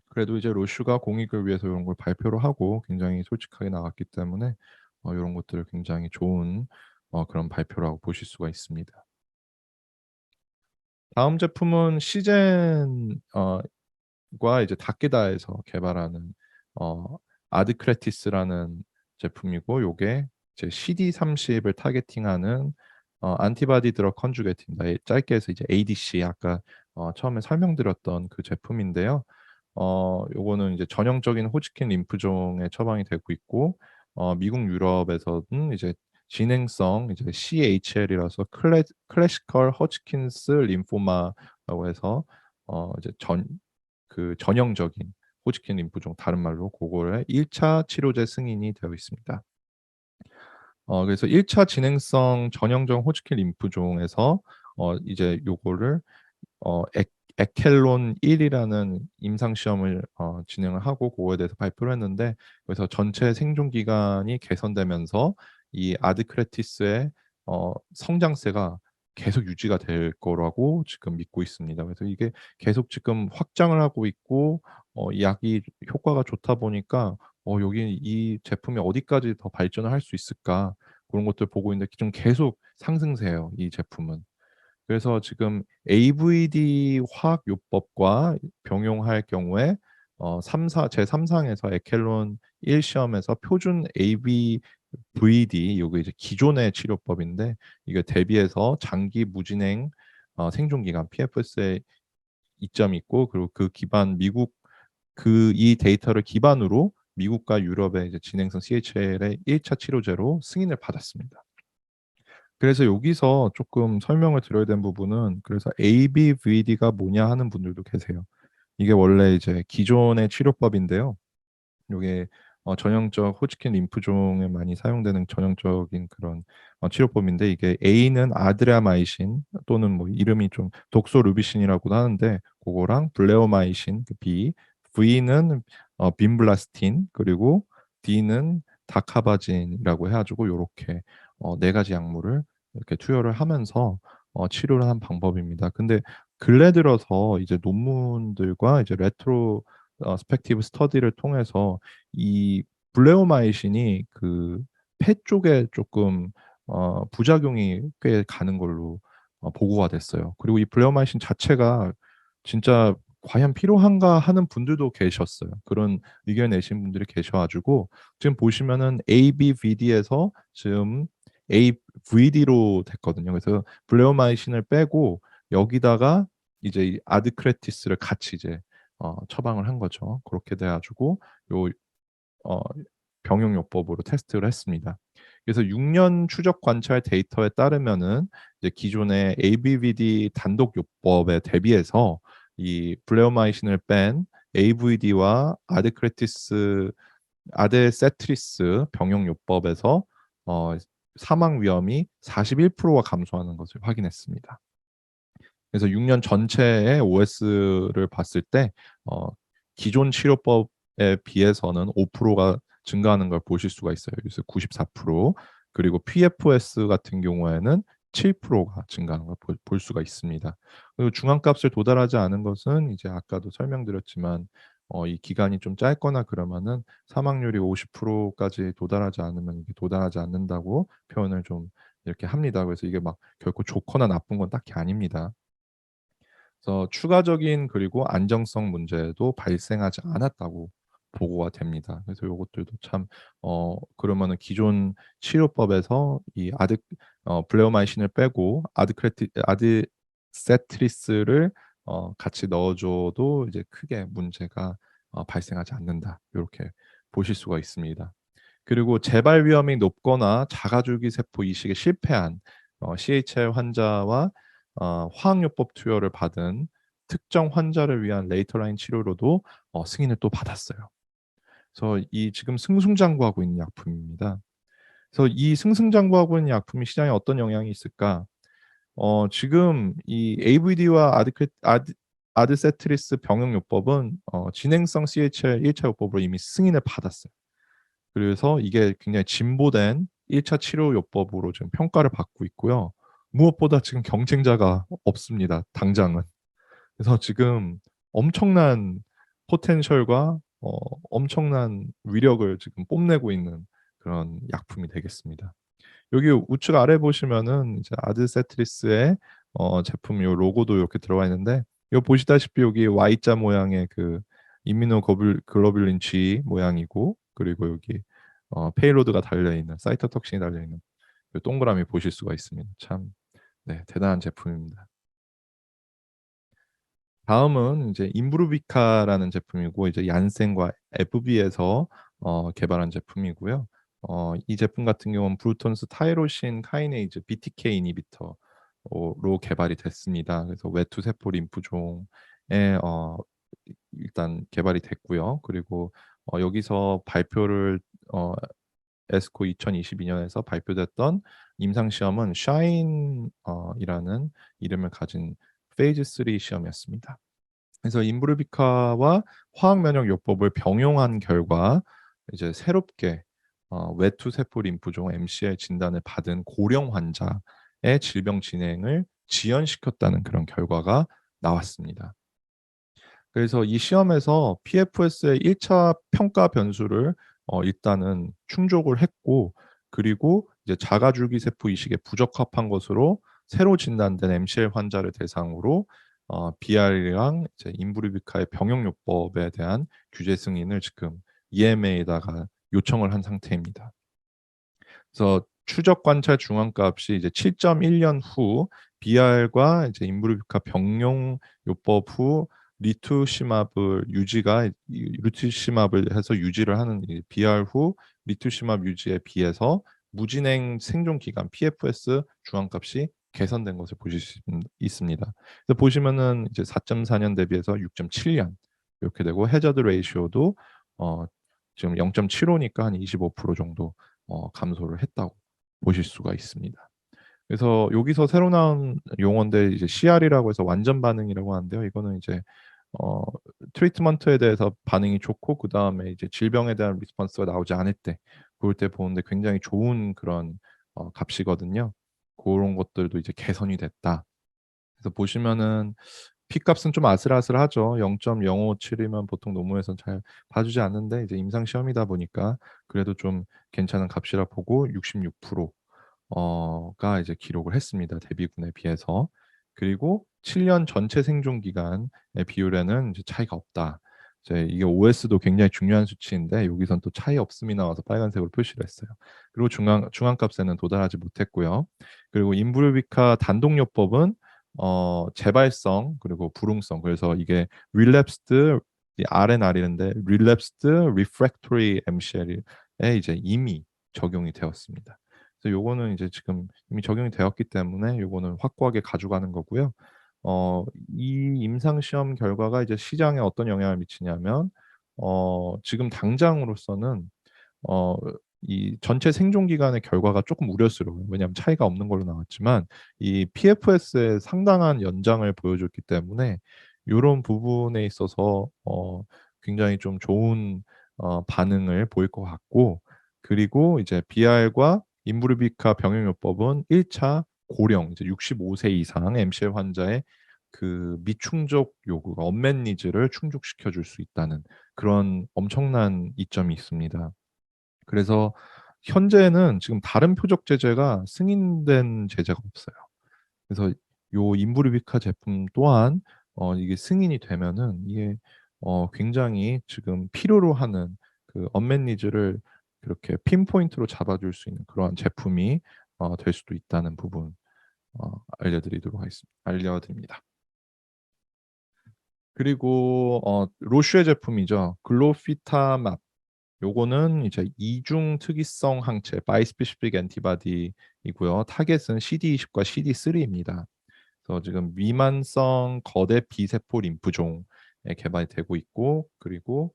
그래도 이제 로슈가 공익을 위해서 요런 걸 발표를 하고 굉장히 솔직하게 나갔기 때문에 요런 것들을 굉장히 좋은 그런 발표라고 보실 수가 있습니다. 다음 제품은 시젠 과 이제 다케다에서 개발하는 어 아드크레티스라는 제품이고, 요게 이제 CD30을 타겟팅하는 안티바디 드러그 컨주게트입니다. 짧게 해서 이제 ADC, 아까 처음에 설명드렸던 그 제품인데요. 요거는 이제 전형적인 호지킨 림프종에 처방이 되고 있고, 미국 유럽에서는 이제 진행성 이제 CHL이라서 클래시컬 호지킨스 림포마라고 해서 이제 전형적인 호지킨 림프종, 다른 말로 고거의 1차 치료제 승인이 되어 있습니다. 그래서 1차 진행성 전형적 호지킨 림프종에서 이제 요거를 에켈론 1이라는 임상 시험을 진행을 하고 고거에 대해서 발표를 했는데, 그래서 전체 생존 기간이 개선되면서 이 아드크레티스의 성장세가 계속 유지가 될 거라고 지금 믿고 있습니다. 그래서 이게 계속 지금 확장을 하고 있고, 이 약이 효과가 좋다 보니까 여기 이 제품이 어디까지 더 발전을 할 수 있을까, 그런 것들 보고 있는데 좀 계속 상승세예요, 이 제품은. 그래서 지금 AVD 화학요법과 병용할 경우에 3사 제3 상에서 에켈론 1 시험에서 표준 ABVD, 요게 이제 기존의 치료법인데, 이게 대비해서 장기 무진행 생존 기간 PFS에 이점이 있고, 그리고 그 기반 미국 이 데이터를 기반으로 미국과 유럽의 이제 진행성 CHL의 1차 치료제로 승인을 받았습니다. 그래서 여기서 쪼끔 설명을 드려야 되는 부분은, 그래서 ABVD가 뭐냐 하는 분들도 계세요. 이게 원래 이제 기존의 치료법인데요. 요게 전형적 호지킨 림프종에 많이 사용되는 전형적인 그런 치료법인데, 이게 A는 아드리아마이신 또는 뭐 이름이 좀 독소루비신이라고도 하는데, 고거랑 블레오마이신 그 B, V는 빈블라스틴, 그리고 D는 다카바진이라고 해 가지고 요렇게 4 가지 약물을 이렇게 투여를 하면서 치료를 하는 방법입니다. 근데 근래 들어서 이제 논문들과 이제 레트로 스펙티브 스터디를 통해서 이 블레오마이신이 그 폐 쪽에 쪼끔 부작용이 꽤 가는 걸로 보고가 됐어요. 그리고 이 블레오마이신 자체가 진짜 '과연 필요한가?' 하는 분들도 계셨어요. 그런 의견을 내신 분들이 계셔 가지고 지금 보시면은 ABVD에서 지금 AVD로 됐거든요. 그래서 블레오마이신을 빼고 여기다가 이제 이 아드크레티스를 같이 이제 처방을 한 거죠. 그렇게 돼 가지고 요 어 병용요법으로 테스트를 했습니다. 그래서 6년 추적 관찰 데이터에 따르면은 이제 기존의 ABVD 단독 요법에 대비해서 이 블레오마이신을 뺀 AVD와 아데세트리스 병용요법에서 어 사망 위험이 41%가 감소하는 것을 확인했습니다. 그래서 6년 전체의 OS를 봤을 때 어 기존 치료법에 비해서는 5%가 증가하는 걸 보실 수가 있어요. 그래서 94%, 그리고 PFS 같은 경우에는 7%가 증가하는 걸 볼 수가 있습니다. 그리고 중앙값을 도달하지 않은 것은 이제 아까도 설명드렸지만 이 기간이 좀 짧거나 그러면은 사망률이 50% 까지 도달하지 않으면 이게 도달하지 않는다고 표현을 좀 이렇게 합니다. 그래서 이게 막 결코 좋거나 나쁜 건 딱히 아닙니다. 그래서 추가적인 그리고 안정성 문제도 발생하지 않았다고 보고가 됩니다. 그래서 요것들도 참 그러면은 기존 치료법에서 이 블레오마이신을 빼고 아드세트리스를 같이 넣어 줘도 이제 크게 문제가 발생하지 않는다. 요렇게 보실 수가 있습니다. 그리고 재발 위험이 높거나 자가줄기 세포 이식에 실패한 CHI 환자와 화학요법 투여를 받은 특정 환자를 위한 레이터 라인 치료로도 승인을 또 받았어요. 그래서 이 지금 승승장구하고 있는 약품입니다. 그래서 이 승승장구하고 있는 약품이 시장에 어떤 영향이 있을까? 지금 이 AVD와 아드세트리스 병용요법은 진행성 CHI 1차 요법으로 이미 승인을 받았어요. 그래서 이게 굉장히 진보된 1차 치료 요법으로 지금 평가를 받고 있고요. 무엇보다 지금 경쟁자가 없습니다, 당장은. 그래서 지금 엄청난 포텐셜과 엄청난 위력을 지금 뽐내고 있는 그런 약품이 되겠습니다. 여기 우측 아래 보시면은 이제 아드세트리스의 제품 요 로고도 이렇게 들어가 있는데 요 보시다시피 여기 Y자 모양의 그 글로뷸린 G 모양이고 그리고 여기 페이로드가 달려 있는 사이토톡신이 달려 있는 요 동그라미 보실 수가 있습니다. 참 네, 대단한 제품입니다. 다음은 이제 임브루비카라는 제품이고 이제 얀센과 FB에서 개발한 제품이고요. 이 제품 같은 경우는 브루톤스 타이로신 카이네이즈 BTK 이니비터로 개발이 됐습니다. 그래서 외투 세포 림프종에 일단 개발이 됐고요. 그리고 여기서 발표를 에스코 2022년에서 발표됐던 임상 시험은 샤인 이라는 이름을 가진 페이즈 3 시험이었습니다. 그래서 임브루비카와 화학 면역 요법을 병용한 결과 이제 새롭게 외투 세포 림프종 MCL 진단을 받은 고령 환자의 질병 진행을 지연시켰다는 그런 결과가 나왔습니다. 그래서 이 시험에서 PFS의 1차 평가 변수를 일단은 충족을 했고 그리고 이제 자가줄기 세포 이식에 부적합한 것으로 새로 진단된 MCL 환자를 대상으로 BR이랑 이제 임브루비카의 병용요법에 대한 규제 승인을 지금 EMA에다가 요청을 한 상태입니다. 그래서 추적 관찰 중앙값이 이제 7.1년 후 BR과 이제 임브루비카 병용 요법 후 리투시맙을 해서 유지를 하는 이 BR 후 리투시맙 유지에 비해서 무진행 생존 기간 PFS 중앙값이 개선된 것을 보실 수 있습니다. 그래서 보시면은 이제 4.4년 대비해서 6.7년 이렇게 되고 해저드 레이시오도 어 지금 0.75니까 한 25% 정도 감소를 했다고 보실 수가 있습니다. 그래서 여기서 새로 나온 용어인데 이제 CR이라고 해서 완전 반응이라고 하는데요. 이거는 이제 어 트리트먼트에 대해서 반응이 좋고 그다음에 이제 질병에 대한 리스폰스가 나오지 않을 때 그럴 때 보는데 굉장히 좋은 그런 값이거든요. 고런 것들도 이제 개선이 됐다. 그래서 보시면은 P값은 좀 아슬아슬하죠. 0.057이면 보통 논문에선 잘 봐주지 않는데 이제 임상 시험이다 보니까 그래도 좀 괜찮은 값이라 보고 66% 가 이제 기록을 했습니다, 대비군에 비해서. 그리고 7년 전체 생존 기간의 비율에는 이제 차이가 없다. 이제 이게 OS도 굉장히 중요한 수치인데 여기선 또 차이 없음이 나와서 빨간색으로 표시를 했어요. 그리고 중앙값에는 도달하지 못했고요. 그리고 인브루비카 단독요법은 재발성 그리고 불응성 그래서 이게 relapsed 이 RNR인데 relapsed refractory MCL에 이제 이미 적용이 되었습니다. 그래서 요거는 이제 지금 이미 적용이 되었기 때문에 요거는 확고하게 가져가는 거고요. 이 임상 시험 결과가 이제 시장에 어떤 영향을 미치냐면 지금 당장으로서는 어 이 전체 생존 기간의 결과가 쪼끔 우려스러워요. 왜냐하면 차이가 없는 걸로 나왔지만 이 PFS의 상당한 연장을 보여줬기 때문에 요런 부분에 있어서 굉장히 좀 좋은 반응을 보일 것 같고 그리고 이제 BR과 임브루비카 병용요법은 1차 고령 이제 65세 이상 MCL 환자의 그 미충족 요구가 언맷 니즈를 충족시켜 줄 수 있다는 그런 엄청난 이점이 있습니다. 그래서 현재는 지금 다른 표적 제제가 승인된 제제가 없어요. 그래서 요 인브루비카 제품 또한 이게 승인이 되면은 이게 굉장히 지금 필요로 하는 그 언맷 니즈를 그렇게 핀포인트로 잡아줄 수 있는 그러한 제품이 될 수도 있다는 부분 알려드립니다. 그리고 로슈의 제품이죠. 글로피타맙. 요거는 이제 이중 특이성 항체 바이스페시픽 엔티바디이고요. 타겟은 CD20과 CD3입니다. 그래서 지금 미만성 거대 비세포 림프종에 개발이 되고 있고, 그리고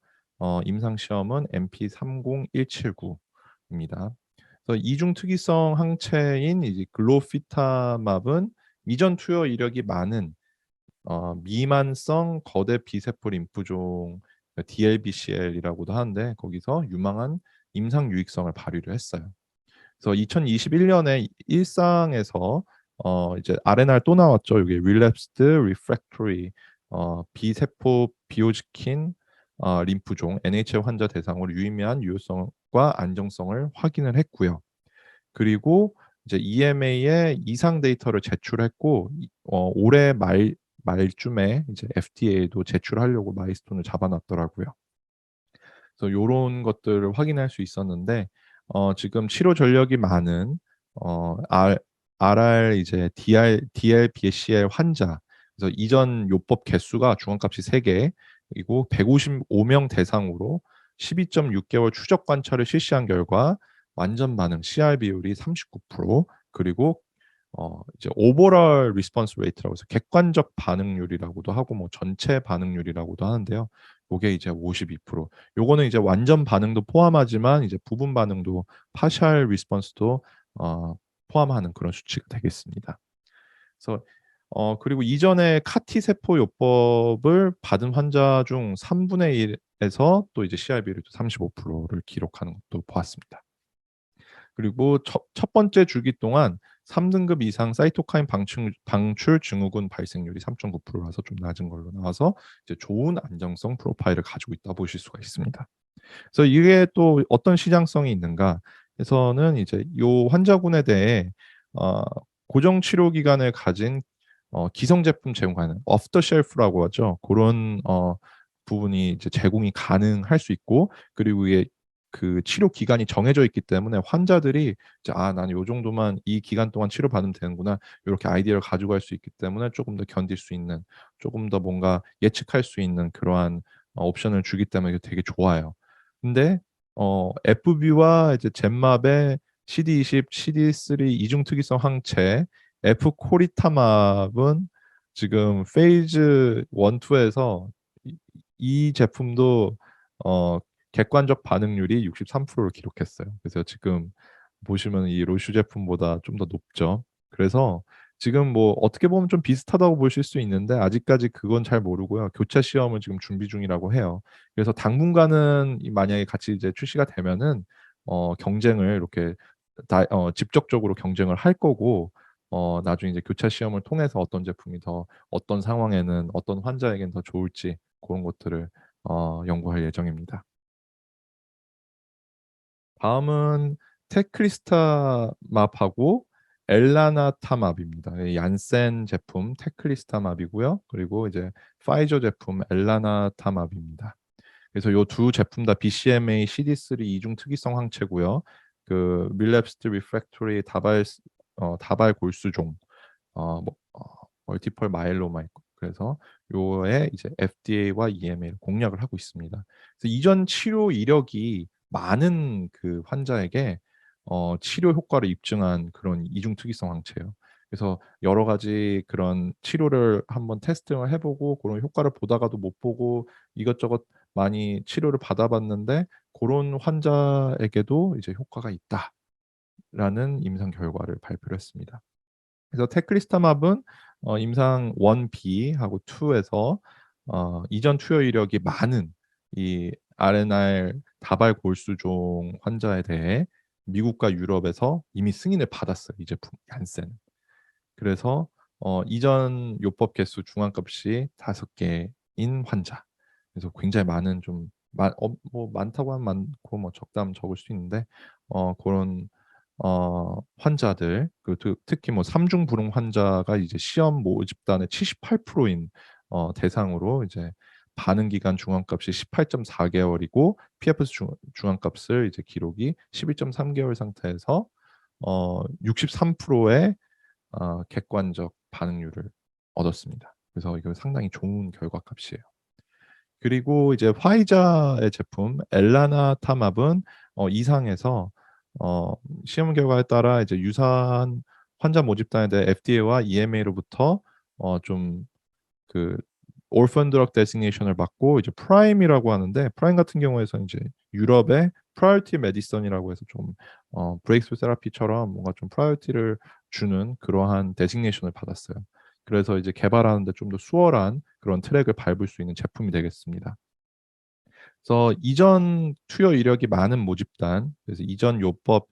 임상 시험은 MP30179입니다. 그래서 이중 특이성 항체인 이제 글로피타맙은 이전 투여 이력이 많은 미만성 거대 비세포 림프종 DLBCL이라고도 하는데, 거기서 유망한 임상 유익성을 발휘를 했어요. 그래서 2021년에 일상에서 이제 RNR 또 나왔죠. 이게 relapsed refractory 비세포 비호지킨 림프종 NHL 환자 대상으로 유의미한 유효성과 안정성을 확인을 했고요. 그리고 이제 EMA에 이상 데이터를 제출했고, 올해 말쯤에 이제 FDA도 제출하려고 마일스톤을 잡아놨더라고요. 그래서 요런 것들을 확인할 수 있었는데, 지금 치료 전력이 많은 어 R RR 이제 DLBCL 환자, 그래서 이전 요법 개수가 중앙값이 3개, 그리고 155명 대상으로 12.6개월 추적 관찰을 실시한 결과 완전 반응 CR 비율이 39%, 그리고 이제 오버럴 리스폰스 레이트라고 해서 객관적 반응률이라고도 하고 뭐 전체 반응률이라고도 하는데요. 요게 이제 52%. 요거는 이제 완전 반응도 포함하지만 이제 부분 반응도 파셜 리스폰스도 포함하는 그런 수치가 되겠습니다. 그래서 그리고 이전에 카티 세포 요법을 받은 환자 중 3분의 1에서 또 이제 CR비를 35%를 기록하는 것도 보았습니다. 그리고 첫 번째 주기 동안 3등급 이상 사이토카인 방출 증후군 발생률이 3.9%라서 좀 낮은 걸로 나와서 이제 좋은 안정성 프로파일을 가지고 있다 보실 수가 있습니다. 그래서 이게 또 어떤 시장성이 있는가 해서는 이제 요 환자군에 대해 어 고정 치료 기간을 가진 기성 제품 제공하는 오프 더 쉘프라고 하죠. 고런 부분이 이제 제공이 가능할 수 있고, 그리고 이게 그 치료 기간이 정해져 있기 때문에 환자들이 이제 '아 나는 요 정도만 이 기간 동안 치료받으면 되는구나.' 요렇게 아이디어를 가지고 갈 수 있기 때문에 조금 더 견딜 수 있는, 조금 더 뭔가 예측할 수 있는 그러한 옵션을 주기 때문에 이게 되게 좋아요. 근데 FB와 이제 젠맙의 CD20, CD3 이중 특이성 항체 에프코리타맙은 지금 페이즈 1, 2에서 이 제품도 어 객관적 반응률이 63%를 기록했어요. 그래서 지금 보시면 이 로슈 제품보다 좀 더 높죠. 그래서 지금 뭐 어떻게 보면 좀 비슷하다고 보실 수 있는데, 아직까지 그건 잘 모르고요. 교차 시험을 지금 준비 중이라고 해요. 그래서 당분간은 만약에 같이 이제 출시가 되면은 경쟁을 이렇게 직접적으로 경쟁을 할 거고, 나중에 이제 교차 시험을 통해서 어떤 제품이 더 어떤 상황에는 어떤 환자에겐 더 좋을지 그런 것들을 연구할 예정입니다. 다음은 테클리스타맙하고 엘라나타맙입니다. 얀센 제품 테클리스타맙이고요. 그리고 이제 파이저 제품 엘라나타맙입니다. 그래서 요 두 제품 다 BCMA CD3 이중 특이성 항체고요. 그 relapsed refractory 다발 골수종 멀티플 마이엘로마 있고, 그래서 요에 이제 FDA와 EMA를 공략을 하고 있습니다. 그래서 이전 치료 이력이 많은 그 환자에게 치료 효과를 입증한 그런 이중 특이성 항체예요. 그래서 여러 가지 그런 치료를 한번 테스팅을 해 보고 그런 효과를 보다가도 못 보고 이것저것 많이 치료를 받아 봤는데, 고런 환자에게도 이제 효과가 있다라는 임상 결과를 발표를 했습니다. 그래서 테클리스타맙은 임상 1B하고 2에서 이전 투여 이력이 많은 이 RNR 다발 골수종 환자에 대해 미국과 유럽에서 이미 승인을 받았어요, 이 제품 얀센. 그래서 이전 요법 개수 중앙값이 5개인 환자. 그래서 굉장히 많은 좀 뭐 많다고 하면 많고 뭐 적다 하면 적을 수 있는데, 고런 환자들, 그 특히 뭐 삼중 불응 환자가 이제 시험 모집단의 78%인 대상으로 이제 반응 기간 중앙값이 18.4개월이고 PFS 중앙값을 이제 기록이 11.3개월 상태에서 63%의 객관적 반응률을 얻었습니다. 그래서 이거 상당히 좋은 결과값이에요. 그리고 이제 화이자의 제품 엘라나타맙은 이상에서 어 시험 결과에 따라 이제 유사한 환자 모집단에 대해 FDA와 EMA로부터 좀 그 orphan drug designation을 받고 이제 프라임이라고 하는데, 프라임 같은 경우에는 이제 유럽의 priority medicine이라고 해서 좀 breakthrough therapy처럼 뭔가 좀 priority를 주는 그러한 designation을 받았어요. 그래서 이제 개발하는 데 좀 더 수월한 그런 트랙을 밟을 수 있는 제품이 되겠습니다. 그래서 이전 투여 이력이 많은 모집단, 그래서 이전 요법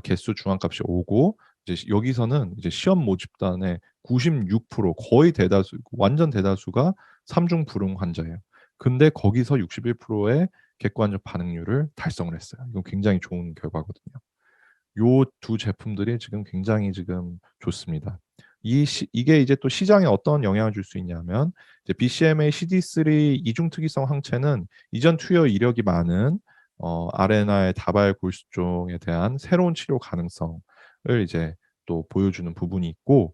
개수 중앙값이 5고, 이제 여기서는 이제 시험 모집단의 96%, 거의 대다수, 완전 대다수가 삼중 불응 환자예요. 근데 거기서 61%의 객관적 반응률을 달성을 했어요. 이건 굉장히 좋은 결과거든요. 요 두 제품들이 지금 굉장히 지금 좋습니다. 이게 이제 또 시장에 어떤 영향을 줄 수 있냐면, 이제 BCMA CD3 이중 특이성 항체는 이전 투여 이력이 많은 RNA의 다발 골수종에 대한 새로운 치료 가능성을 이제 또 보여주는 부분이 있고,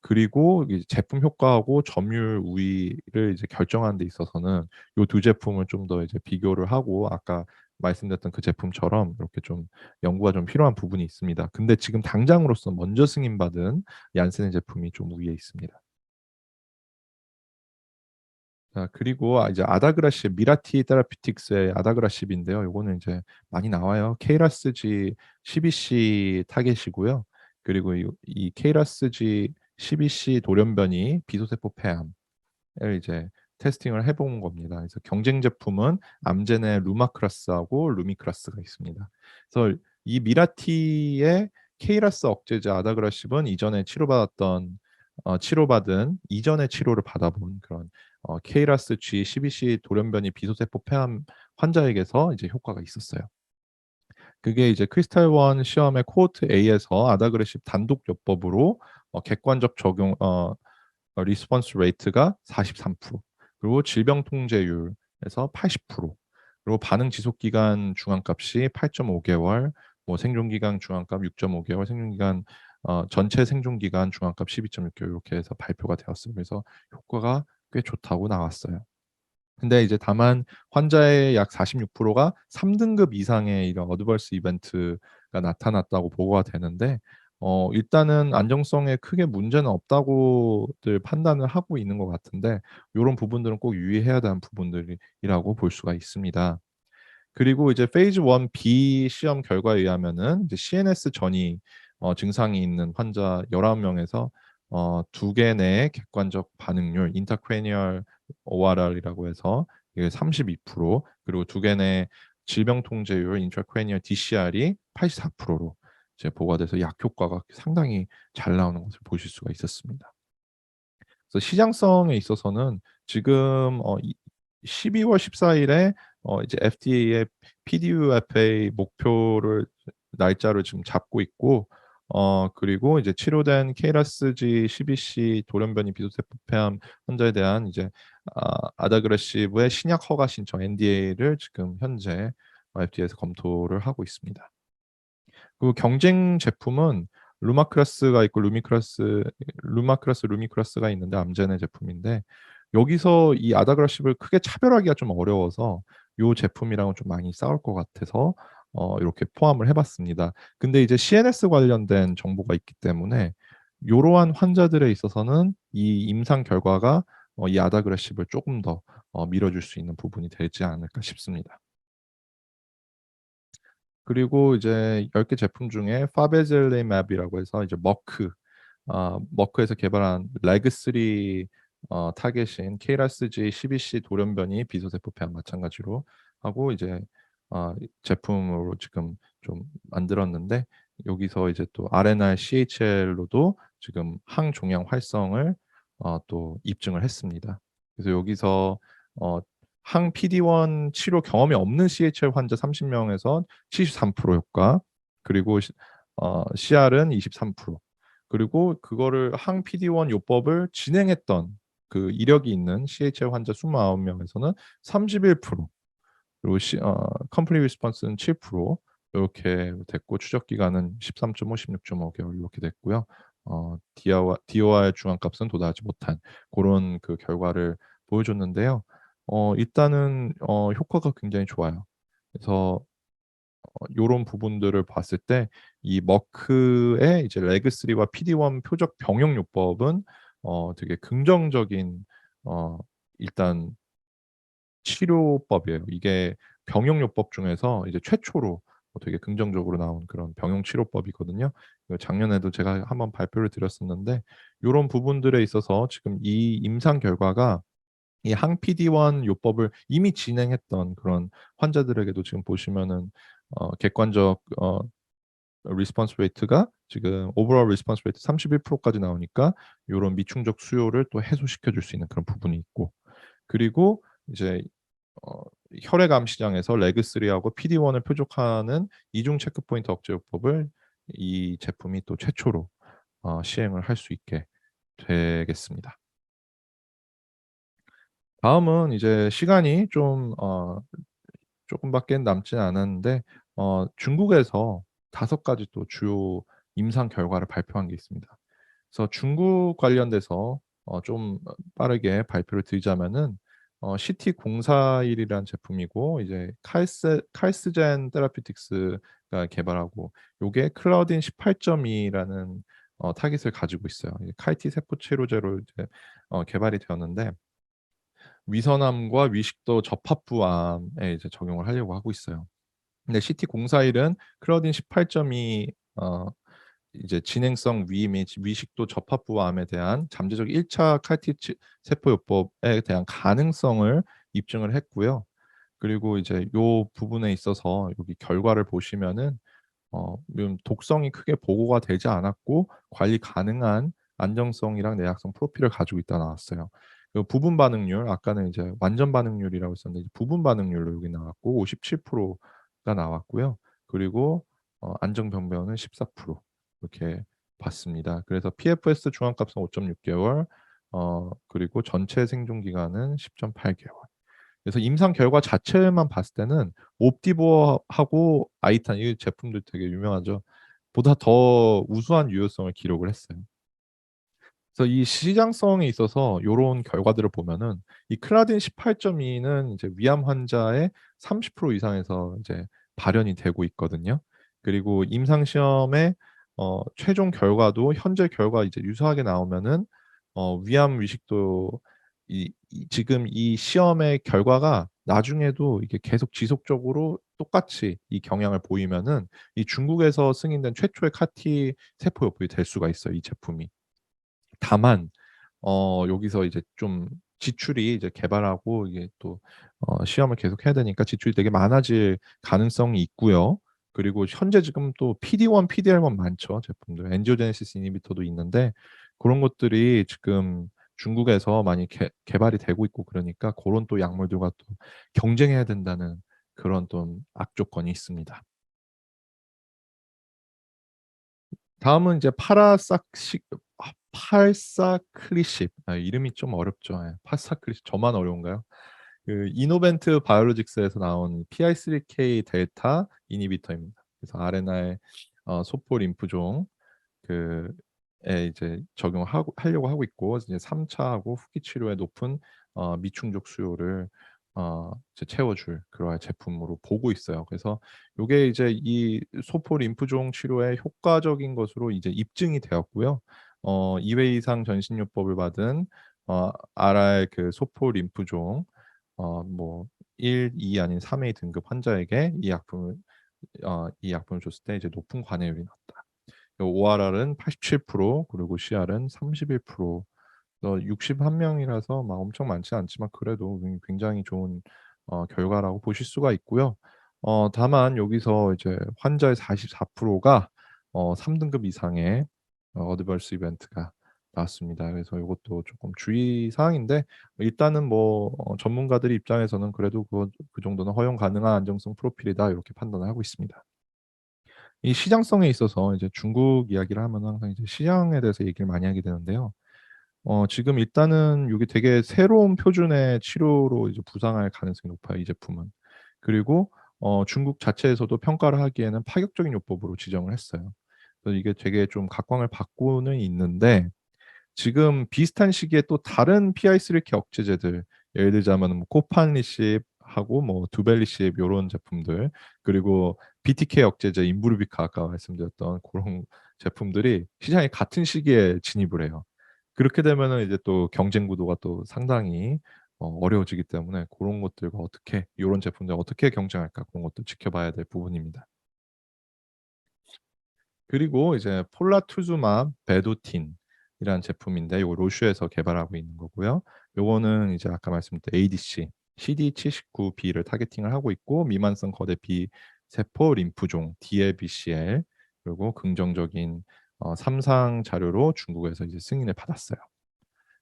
그리고 이 제품 효과하고 점유율 우위를 이제 결정하는 데 있어서는 요 두 제품을 좀 더 이제 비교를 하고, 아까 말씀드렸던 그 제품처럼 이렇게 좀 연구가 좀 필요한 부분이 있습니다. 근데 지금 당장으로서 먼저 승인받은 얀센의 제품이 좀 우위에 있습니다. 자, 그리고 이제 아다그라십, 미라티 테라피틱스의 아다그라십인데요. 요거는 이제 많이 나와요. KRAS G12C 타겟이고요. 그리고 이 KRAS G12C 돌연변이 비소세포 폐암을 이제 테스팅을 해본 겁니다. 그래서 경쟁 제품은 암젠의 루마크라스하고 루미크라스가 있습니다. 그래서 이 미라티의 KRAS 억제제 아다그라십은 이전에 치료받은 이전의 치료를 받아본 그런 KRAS G12C 돌연변이 비소세포 폐암 환자에게서 이제 효과가 있었어요. 그게 이제 크리스탈 원 시험의 코호트 A에서 아다그래십 단독 요법으로 객관적 적용 리스폰스 레이트가 43%, 그리고 질병 통제율에서 80%, 그리고 반응 지속 기간 중앙값이 8.5개월, 뭐 생존 기간 중앙값 6.5개월, 생존 기간 전체 생존 기간 중앙값 12.6개월, 이렇게 해서 발표가 되었어요. 그래서 효과가 꽤 좋다고 나왔어요. 근데 이제 다만 환자의 약 46%가 3등급 이상의 이런 어드버스 이벤트가 나타났다고 보고가 되는데, 일단은 안정성에 크게 문제는 없다고들 판단을 하고 있는 것 같은데, 요런 부분들은 꼭 유의해야 되는 부분들이라고 볼 수가 있습니다. 그리고 이제 페이즈 1B 시험 결과에 의하면은 이제 CNS 전이 증상이 있는 환자 19명에서 2개 내의 객관적 반응률 인트라크레니얼 ORR이라고 해서 이게 32%, 그리고 2개 내 질병 통제율 인트라크레니얼 DCR이 84%로 이제 보고가 돼서 약 효과가 상당히 잘 나오는 것을 보실 수가 있었습니다. 그래서 시장성에 있어서는 지금 12월 14일에 이제 FDA의 PDUFA 목표를 날짜를 지금 잡고 있고, 그리고 이제 치료된 KRAS G12C 돌연변이 비소세포 폐암 환자에 대한 이제 아다그레시브의 신약 허가 신청 NDA를 지금 현재 FDA에서 검토를 하고 있습니다. 그리고 경쟁 제품은 루마크라스가 있고 루미크라스가 있는데 암젠의 제품인데, 여기서 이 아다그라십을 크게 차별하기가 좀 어려워서 요 제품이랑은 좀 많이 싸울 것 같아서 이렇게 포함을 해봤습니다. 근데 이제 CNS 관련된 정보가 있기 때문에 이러한 환자들에 있어서는 이 임상 결과가 이 아다그라십을 조금 더 밀어줄 수 있는 부분이 되지 않을까 싶습니다. 그리고 이제 10개 제품 중에 파베젤레맵이라고 해서 이제 머크에서 개발한 레그3 타겟인 KRAS G12C 돌연변이 비소세포 폐암 마찬가지로 하고 이제 제품으로 지금 좀 만들었는데, 여기서 이제 또 RNR CHL로도 지금 항종양 활성을 또 입증을 했습니다. 그래서 여기서 어 항 PD-1 치료 경험이 없는 CHL 환자 30명에서 73% 효과, 그리고 CR은 23%, 그리고 그거를 항 PD-1 요법을 진행했던 그 이력이 있는 CHL 환자 29명에서는 31%, 그리고 컴플릿 리스폰스는 7% 이렇게 됐고, 추적 기간은 13.5, 16.5개월 이렇게 됐고요. DOR 중앙값은 도달하지 못한 그런 그 결과를 보여줬는데요. 일단은 효과가 굉장히 좋아요. 그래서 요런 부분들을 봤을 때 이 머크의 이제 레그3와 PD-1 표적 병용 요법은 되게 긍정적인 어 일단 치료법이에요. 이게 병용 요법 중에서 이제 최초로 되게 긍정적으로 나온 그런 병용 치료법이거든요. 작년에도 제가 한번 발표를 드렸었는데 요런 부분들에 있어서 지금 이 임상 결과가 이 항-PD-1 요법을 이미 진행했던 그런 환자들에게도 지금 보시면은 객관적 리스폰스 레이트가 지금 오버올 리스폰스 레이트 31% 까지 나오니까 요런 미충족 수요를 또 해소시켜 줄 수 있는 그런 부분이 있고, 그리고 이제 어 혈액 암 시장에서 레그3하고 PD-1을 표적하는 이중 체크포인트 억제 요법을 이 제품이 또 최초로 시행을 할 수 있게 되겠습니다. 다음은 이제 시간이 좀 쪼끔밖에 남지 않았는데 중국에서 5 가지 또 주요 임상 결과를 발표한 게 있습니다. 그래서 중국 관련돼서 좀 빠르게 발표를 드리자면은 CT041이라는 제품이고 이제 칼스젠 테라피틱스가 개발하고, 요게 클라우딘 18.2라는 타깃을 가지고 있어요. 이제 CAR-T 세포 치료제로 이제 개발이 되었는데 위선암과 위식도 접합부암에 이제 적용을 하려고 하고 있어요. 근데 CT041은 클라우딘 18.2 이제 진행성 위 및 위식도 접합부암에 대한 잠재적 1차 CAR-T 치 세포요법에 대한 가능성을 입증을 했고요. 그리고 이제 요 부분에 있어서 여기 결과를 보시면은 독성이 크게 보고가 되지 않았고 관리 가능한 안정성이랑 내약성 프로필을 가지고 있다 나왔어요. 그 부분 반응률, 아까는 이제 완전 반응률이라고 했었는데 부분 반응률로 여기 나왔고 57%가 나왔고요. 그리고 안정 병변은 14% 이렇게 봤습니다. 그래서 PFS 중앙값은 5.6 개월, 그리고 전체 생존 기간은 10.8 개월. 그래서 임상 결과 자체만 봤을 때는 옵디보하고 아이탄 이 제품들 되게 유명하죠. 보다 더 우수한 유효성을 기록을 했어요. 그래서 이 시장성에 있어서 요런 결과들을 보면은 이 클라딘 18.2는 이제 위암 환자의 30% 이상에서 이제 발현이 되고 있거든요. 그리고 임상 시험의 최종 결과도 현재 결과 이제 유사하게 나오면은 위암 위식도 지금 이 시험의 결과가 나중에도 이게 계속 지속적으로 똑같이 이 경향을 보이면은 이 중국에서 승인된 최초의 CAR-T 세포요법이 될 수가 있어요, 이 제품이. 다만 여기서 이제 좀 지출이 이제 개발하고 이게 또 시험을 계속 해야 되니까 지출이 되게 많아질 가능성이 있고요. 그리고 현재 지금 또 PD-1, PDL-1 많죠, 제품들. 엔지오제네시스 이니비터도 있는데 고런 것들이 지금 중국에서 많이 개발이 되고 있고, 그러니까 고런 또 약물들과 또 경쟁해야 된다는 그런 좀 악조건이 있습니다. 다음은 이제 팔사클리십. 이름이 좀 어렵죠. 예. 파사클리십, 저만 어려운가요? 그 이노벤트 바이오로직스에서 나온 PI3K 델타 이니비터입니다. 그래서 RNA의 소포 림프종 에 이제 적용을 하려고 하고 있고, 이제 3 차하고 후기 치료에 높은 미충족 수요를 이제 채워줄 그러한 제품으로 보고 있어요. 그래서 요게 이제 이 소포 림프종 치료에 효과적인 것으로 이제 입증이 되었고요. 2회 이상 전신요법을 받은 RR 그 소포 림프종 뭐 1, 2 아닌 3의 등급 환자에게 이 약품을 줬을 때 이제 높은 관해율이 났다. ORR은 87%, 그리고 CR은 31%. 61 명이라서 막 엄청 많지 않지만 그래도 굉장히 좋은 결과라고 보실 수가 있고요. 다만 여기서 이제 환자의 44% 가 3 등급 이상의 어드버스 이벤트가 나왔습니다. 그래서 요것도 쪼끔 주의 사항인데 일단은 뭐 전문가들 입장에서는 그래도 그 정도는 허용 가능한 안정성 프로필이다, 이렇게 판단을 하고 있습니다. 이 시장성에 있어서 이제 중국 이야기를 하면 항상 이제 시장에 대해서 얘기를 많이 하게 되는데요. 지금 일단은 요게 되게 새로운 표준의 치료로 이제 부상할 가능성이 높아요, 이 제품은. 그리고 중국 자체에서도 평가를 하기에는 파격적인 요법으로 지정을 했어요. 그래서 이게 되게 좀 각광을 받고는 있는데 지금 비슷한 시기에 또 다른 PI3K 억제제들 예를 들자면은 뭐 코판리십하고 뭐 두벨리십 요런 제품들, 그리고 BTK 억제제 인브루비카 아까 말씀드렸던 고런 제품들이 시장에 같은 시기에 진입을 해요. 그렇게 되면은 이제 또 경쟁 구도가 또 상당히 어려워지기 때문에 고런 것들과 어떻게, 요런 제품들 어떻게 경쟁할까, 그런 것도 지켜봐야 될 부분입니다. 그리고 이제 폴라투즈맙 베도틴이라는 제품인데, 요거 로슈에서 개발하고 있는 거고요. 요거는 이제 아까 말씀드린 ADC CD79B를 타겟팅을 하고 있고, 미만성 거대 B 세포 림프종 DLBCL, 그리고 긍정적인 3상 자료로 중국에서 이제 승인을 받았어요.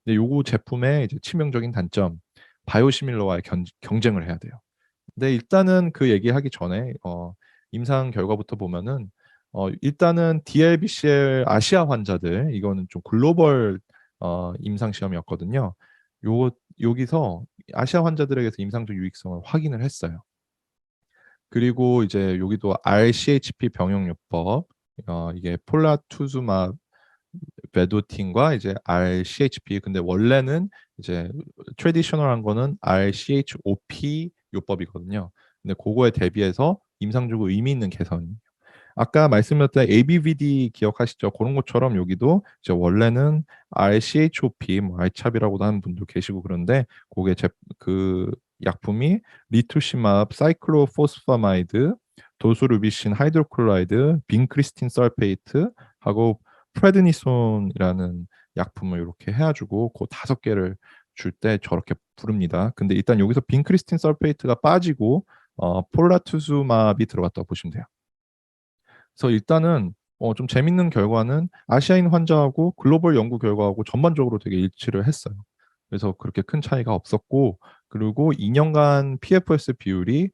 근데 요거 제품의 이제 치명적인 단점, 바이오시밀러와의 경쟁을 해야 돼요. 네, 일단은 그 얘기하기 전에 임상 결과부터 보면은 일단은 DLBCL 아시아 환자들, 이거는 좀 글로벌 임상 시험이었거든요. 요 여기서 아시아 환자들에게서 임상적 유익성을 확인을 했어요. 그리고 이제 여기도 RCHP 병용요법, 이게 폴라투즈맙 베도틴과 이제 RCHP, 근데 원래는 이제 트레디셔널한 거는 RCHOP 요법이거든요. 근데 그거에 대비해서 임상적으로 의미 있는 개선. 아까 말씀드렸던 ABVD 기억하시죠? 그런 것처럼 여기도 이제 원래는 RCHOP, 뭐 알찹이라고도 하는 분도 계시고 그런데, 그게 그 약품이 리투시맙, 사이클로포스파마이드, 도수루비신 하이드로클로라이드, 빈크리스틴 설페이트 하고 프레드니손이라는 약품을 이렇게 해가지고 그 5개를 줄 때 저렇게 부릅니다. 근데 일단 여기서 빈크리스틴 설페이트가 빠지고 폴라투즈맙이 들어갔다고 보시면 돼요. 그래서 일단은 좀 재밌는 결과는 아시아인 환자하고 글로벌 연구 결과하고 전반적으로 되게 일치를 했어요. 그래서 그렇게 큰 차이가 없었고, 그리고 2년간 PFS 비율이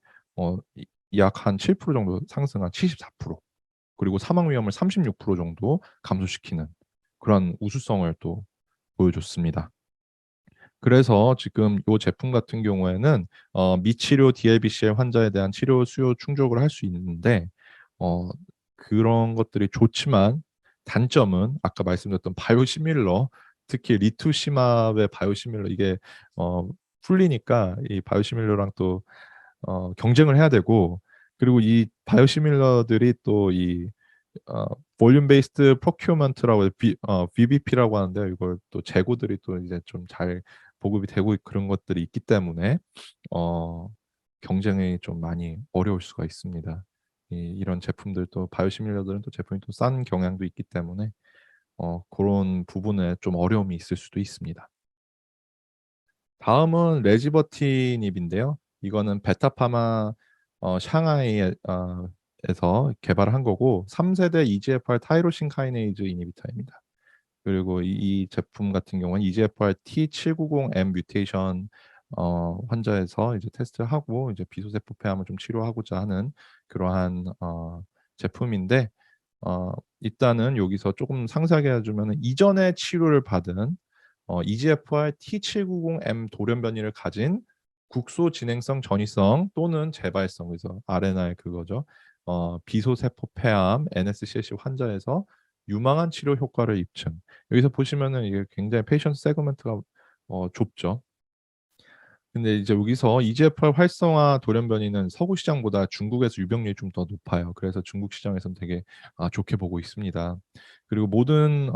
약 한 7% 정도 상승한 74%, 그리고 사망 위험을 36% 정도 감소시키는 그런 우수성을 또 보여줬습니다. 그래서 지금 이 제품 같은 경우에는 미치료 DLBCL 환자에 대한 치료 수요 충족을 할 수 있는데, 어 그런 것들이 좋지만 단점은 아까 말씀드렸던 바이오시밀러, 특히 리투시맙의 바이오시밀러, 이게 어 풀리니까 이 바이오시밀러랑 또 경쟁을 해야 되고, 그리고 이 바이오시밀러들이 또 이 볼륨 베이스드 프로큐어먼트라고 VBP라고 하는데, 이걸 또 재고들이 또 이제 좀 잘 보급이 되고 그런 것들이 있기 때문에 어 경쟁이 좀 많이 어려울 수가 있습니다. 이런 제품들도, 바이오시밀러들은 또 제품이 또 싼 경향도 있기 때문에 그런 부분에 좀 어려움이 있을 수도 있습니다. 다음은 레지버티닙인데요. 이거는 베타파마 샹하이에 에서 개발한 거고, 3세대 EGFR 타이로신 카이네이즈 이니비터입니다. 그리고 이 제품 같은 경우는 EGFR T790M 뮤테이션 환자에서 이제 테스트를 하고 이제 비소세포 폐암을 좀 치료하고자 하는 그러한 제품인데, 일단은 여기서 조금 상세하게 해 주면은, 이전에 치료를 받은 EGFR T790M 돌연 변이를 가진 국소 진행성 전이성 또는 재발성, 그래서 RNR 그거죠. 비소세포 폐암 NSCLC 환자에서 유망한 치료 효과를 입증. 여기서 보시면은 이게 굉장히 페이션트 세그먼트가 좁죠. 근데 이제 여기서 EGFR 활성화 돌연 변이는 서구 시장보다 중국에서 유병률이 좀 더 높아요. 그래서 중국 시장에서는 되게 좋게 보고 있습니다. 그리고 모든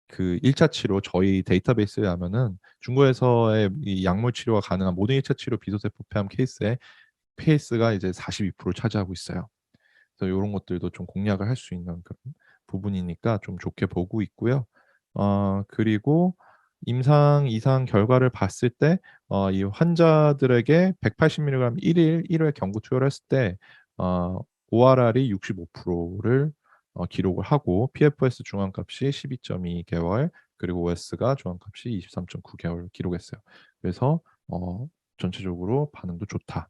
그 1차 치료 저희 데이터베이스에 하면은 중국에서의 이 약물 치료가 가능한 모든 1차 치료 비소세포 폐암 케이스의 페이스가 이제 42%를 차지하고 있어요. 그래서 요런 것들도 좀 공략을 할 수 있는 그런 부분이니까 좀 좋게 보고 있고요. 그리고 임상 이상 결과를 봤을 때 이 환자들에게 180 밀리그램 1회 경구 투여를 했을 때 ORR이 65%를 기록을 하고, PFS 중앙값이 12.2 개월, 그리고 OS가 중앙값이 23.9 개월 기록했어요. 그래서 전체적으로 반응도 좋다.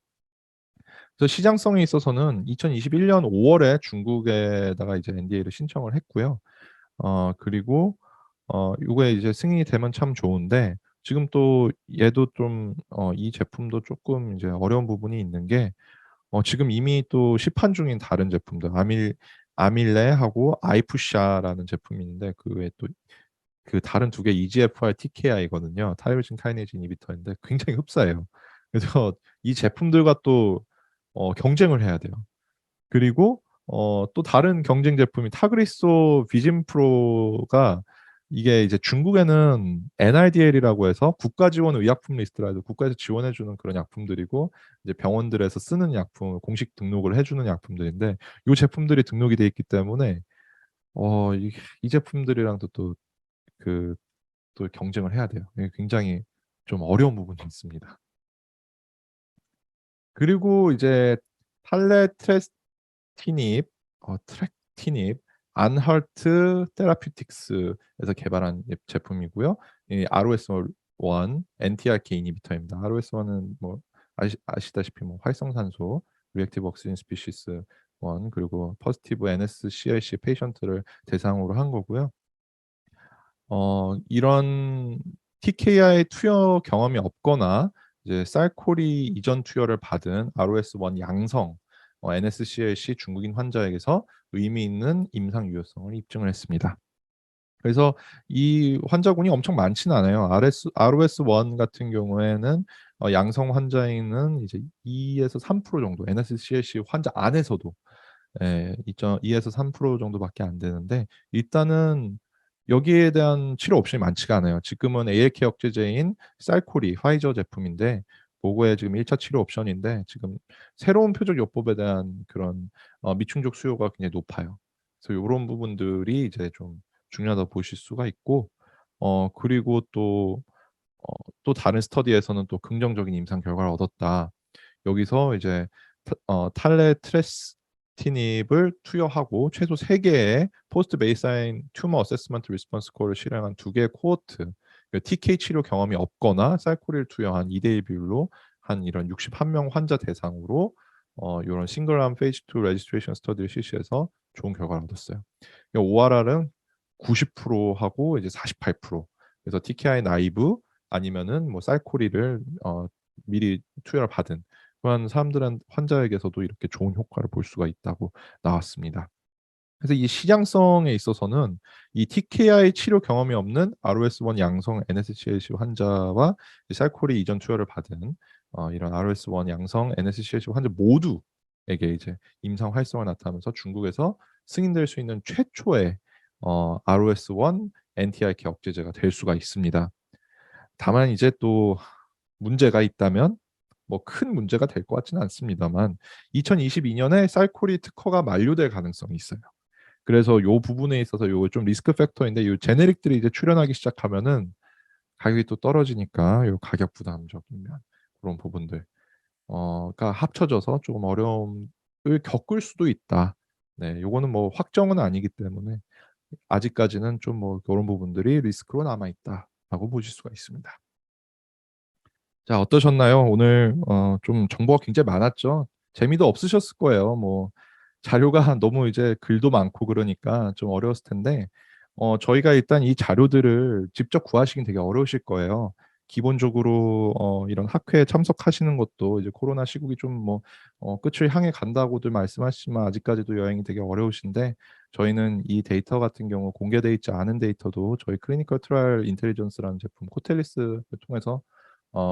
그래서 시장성에 있어서는 2021년 5월에 중국에다가 이제 NDA를 신청을 했고요. 그리고 요게 이제 승인이 되면 참 좋은데, 지금 또 얘도 좀 이 제품도 쪼끔 이제 어려운 부분이 있는 게, 지금 이미 또 시판 중인 다른 제품들, 아밀레하고 아이푸샤라는 제품이 있는데, 그 외에 또 그 다른 두 개 EGFR TKI거든요. 타이로신 카이네이즈 이니비터인데 굉장히 흡사해요. 그래서 이 제품들과 또 경쟁을 해야 돼요. 그리고 또 다른 경쟁 제품이 타그리소 비진 프로가 이게 이제 중국에는 NRDL이라고 해서 국가 지원 의약품 리스트라 해서 국가에서 지원해 주는 그런 약품들이고 이제 병원들에서 쓰는 약품 공식 등록을 해 주는 약품들인데 이 제품들이 등록이 돼 있기 때문에 이 제품들이랑도 그 또 경쟁을 해야 돼요. 이게 굉장히 좀 어려운 부분이 있습니다. 그리고 이제 탈레트레스티닙, 트랙티닙, 안하르트 테라퓨틱스에서 개발한 제품이고요. 이 ROS1 NTRK 이니비터입니다. ROS1은 뭐 아시다시피 뭐 활성산소, 리액티브 옥시즌 스피시스 1 그리고 포지티브 NSCLC 페이션트를 대상으로 한 거고요. 이런 TKI 투여 경험이 없거나 이제 쌀코리 이전 투여를 받은 ROS1 양성 NSCLC 중국인 환자에게서 의미 있는 임상 유효성을 입증을 했습니다. 그래서 이 환자군이 엄청 많지는 않아요. ROS1 같은 경우에는 양성 환자에는 이제 2에서 3% 정도 NSCLC 환자 안에서도 2에서 3% 정도밖에 안 되는데 일단은 여기에 대한 치료 옵션이 많지가 않아요. 지금은 ALK 억제제인 쌀코리 화이저 제품인데 그거에 지금 1차 치료 옵션인데 지금 새로운 표적 요법에 대한 그런 미충족 수요가 굉장히 높아요. 그래서 요런 부분들이 이제 좀 중요하다고 보실 수가 있고 그리고 또 다른 스터디에서는 또 긍정적인 임상 결과를 얻었다. 여기서 이제 탈레트레스티닙을 투여하고 최소 3 개의 포스트 베이스라인 튜머 어세스먼트 리스폰스 스코어를 실행한 2 개의 코호트, TK 치료 경험이 없거나 쌀코리를 투여한 2대 1 비율로 한 이런 61명 환자 대상으로 요런 싱글암 페이즈 2 레지스트레이션 스터디를 실시해서 좋은 결과를 얻었어요. ORR은 90% 하고 이제 48%. 그래서 TKI 나이브 아니면은 뭐 쌀코리를 미리 투여를 받은 그런 사람들한 환자에게서도 이렇게 좋은 효과를 볼 수가 있다고 나왔습니다. 그래서 이 시장성에 있어서는 이 TKI 치료 경험이 없는 ROS1 양성 NSCLC 환자와 이 쌀코리 이전 투여를 받은 이런 ROS1 양성 NSCLC 환자 모두에게 이제 임상 활성화 나타나면서 중국에서 승인될 수 있는 최초의 ROS1 NTRK 억제제가 될 수가 있습니다. 다만 이제 또 문제가 있다면 뭐 큰 문제가 될 것 같지는 않습니다만 2022년에 쌀코리 특허가 만료될 가능성이 있어요. 그래서 요 부분에 있어서 요거 좀 리스크 팩터인데 요 제네릭들이 이제 출현하기 시작하면은 가격이 또 떨어지니까 요 가격 부담적인 면 그런 부분들 가 합쳐져서 조금 어려움을 겪을 수도 있다. 네. 요거는 뭐 확정은 아니기 때문에 아직까지는 좀 뭐 고런 부분들이 리스크로 남아 있다라고 보실 수가 있습니다. 자 어떠셨나요? 오늘 좀 정보가 굉장히 많았죠. 재미도 없으셨을 거예요. 뭐 자료가 너무 이제 글도 많고 그러니까 좀 어려웠을 텐데 저희가 일단 이 자료들을 직접 구하시긴 되게 어려우실 거예요. 기본적으로 이런 학회에 참석하시는 것도 이제 코로나 시국이 좀 뭐 끝을 향해 간다고들 말씀하시지만 아직까지도 여행이 되게 어려우신데 저희는 이 데이터 같은 경우 공개돼 있지 않은 데이터도 저희 클리니컬 트라이얼 인텔리전스라는 제품 코텔리스를 통해서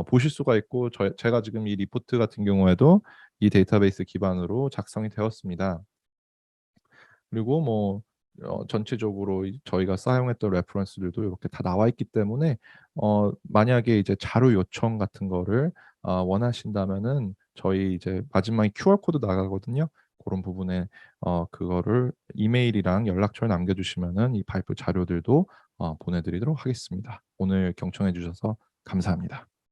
보실 수가 있고 제가 지금 이 리포트 같은 경우에도 이 데이터베이스 기반으로 작성이 되었습니다. 그리고 뭐 전체적으로 저희가 사용했던 레퍼런스들도 이렇게 다 나와 있기 때문에 만약에 이제 자료 요청 같은 거를 원하신다면은 저희 이제 마지막에 QR 코드 나가거든요. 그런 부분에 그거를 이메일이랑 연락처를 남겨 주시면은 이 발표 자료들도 보내 드리도록 하겠습니다. 오늘 경청해 주셔서 감사합니다.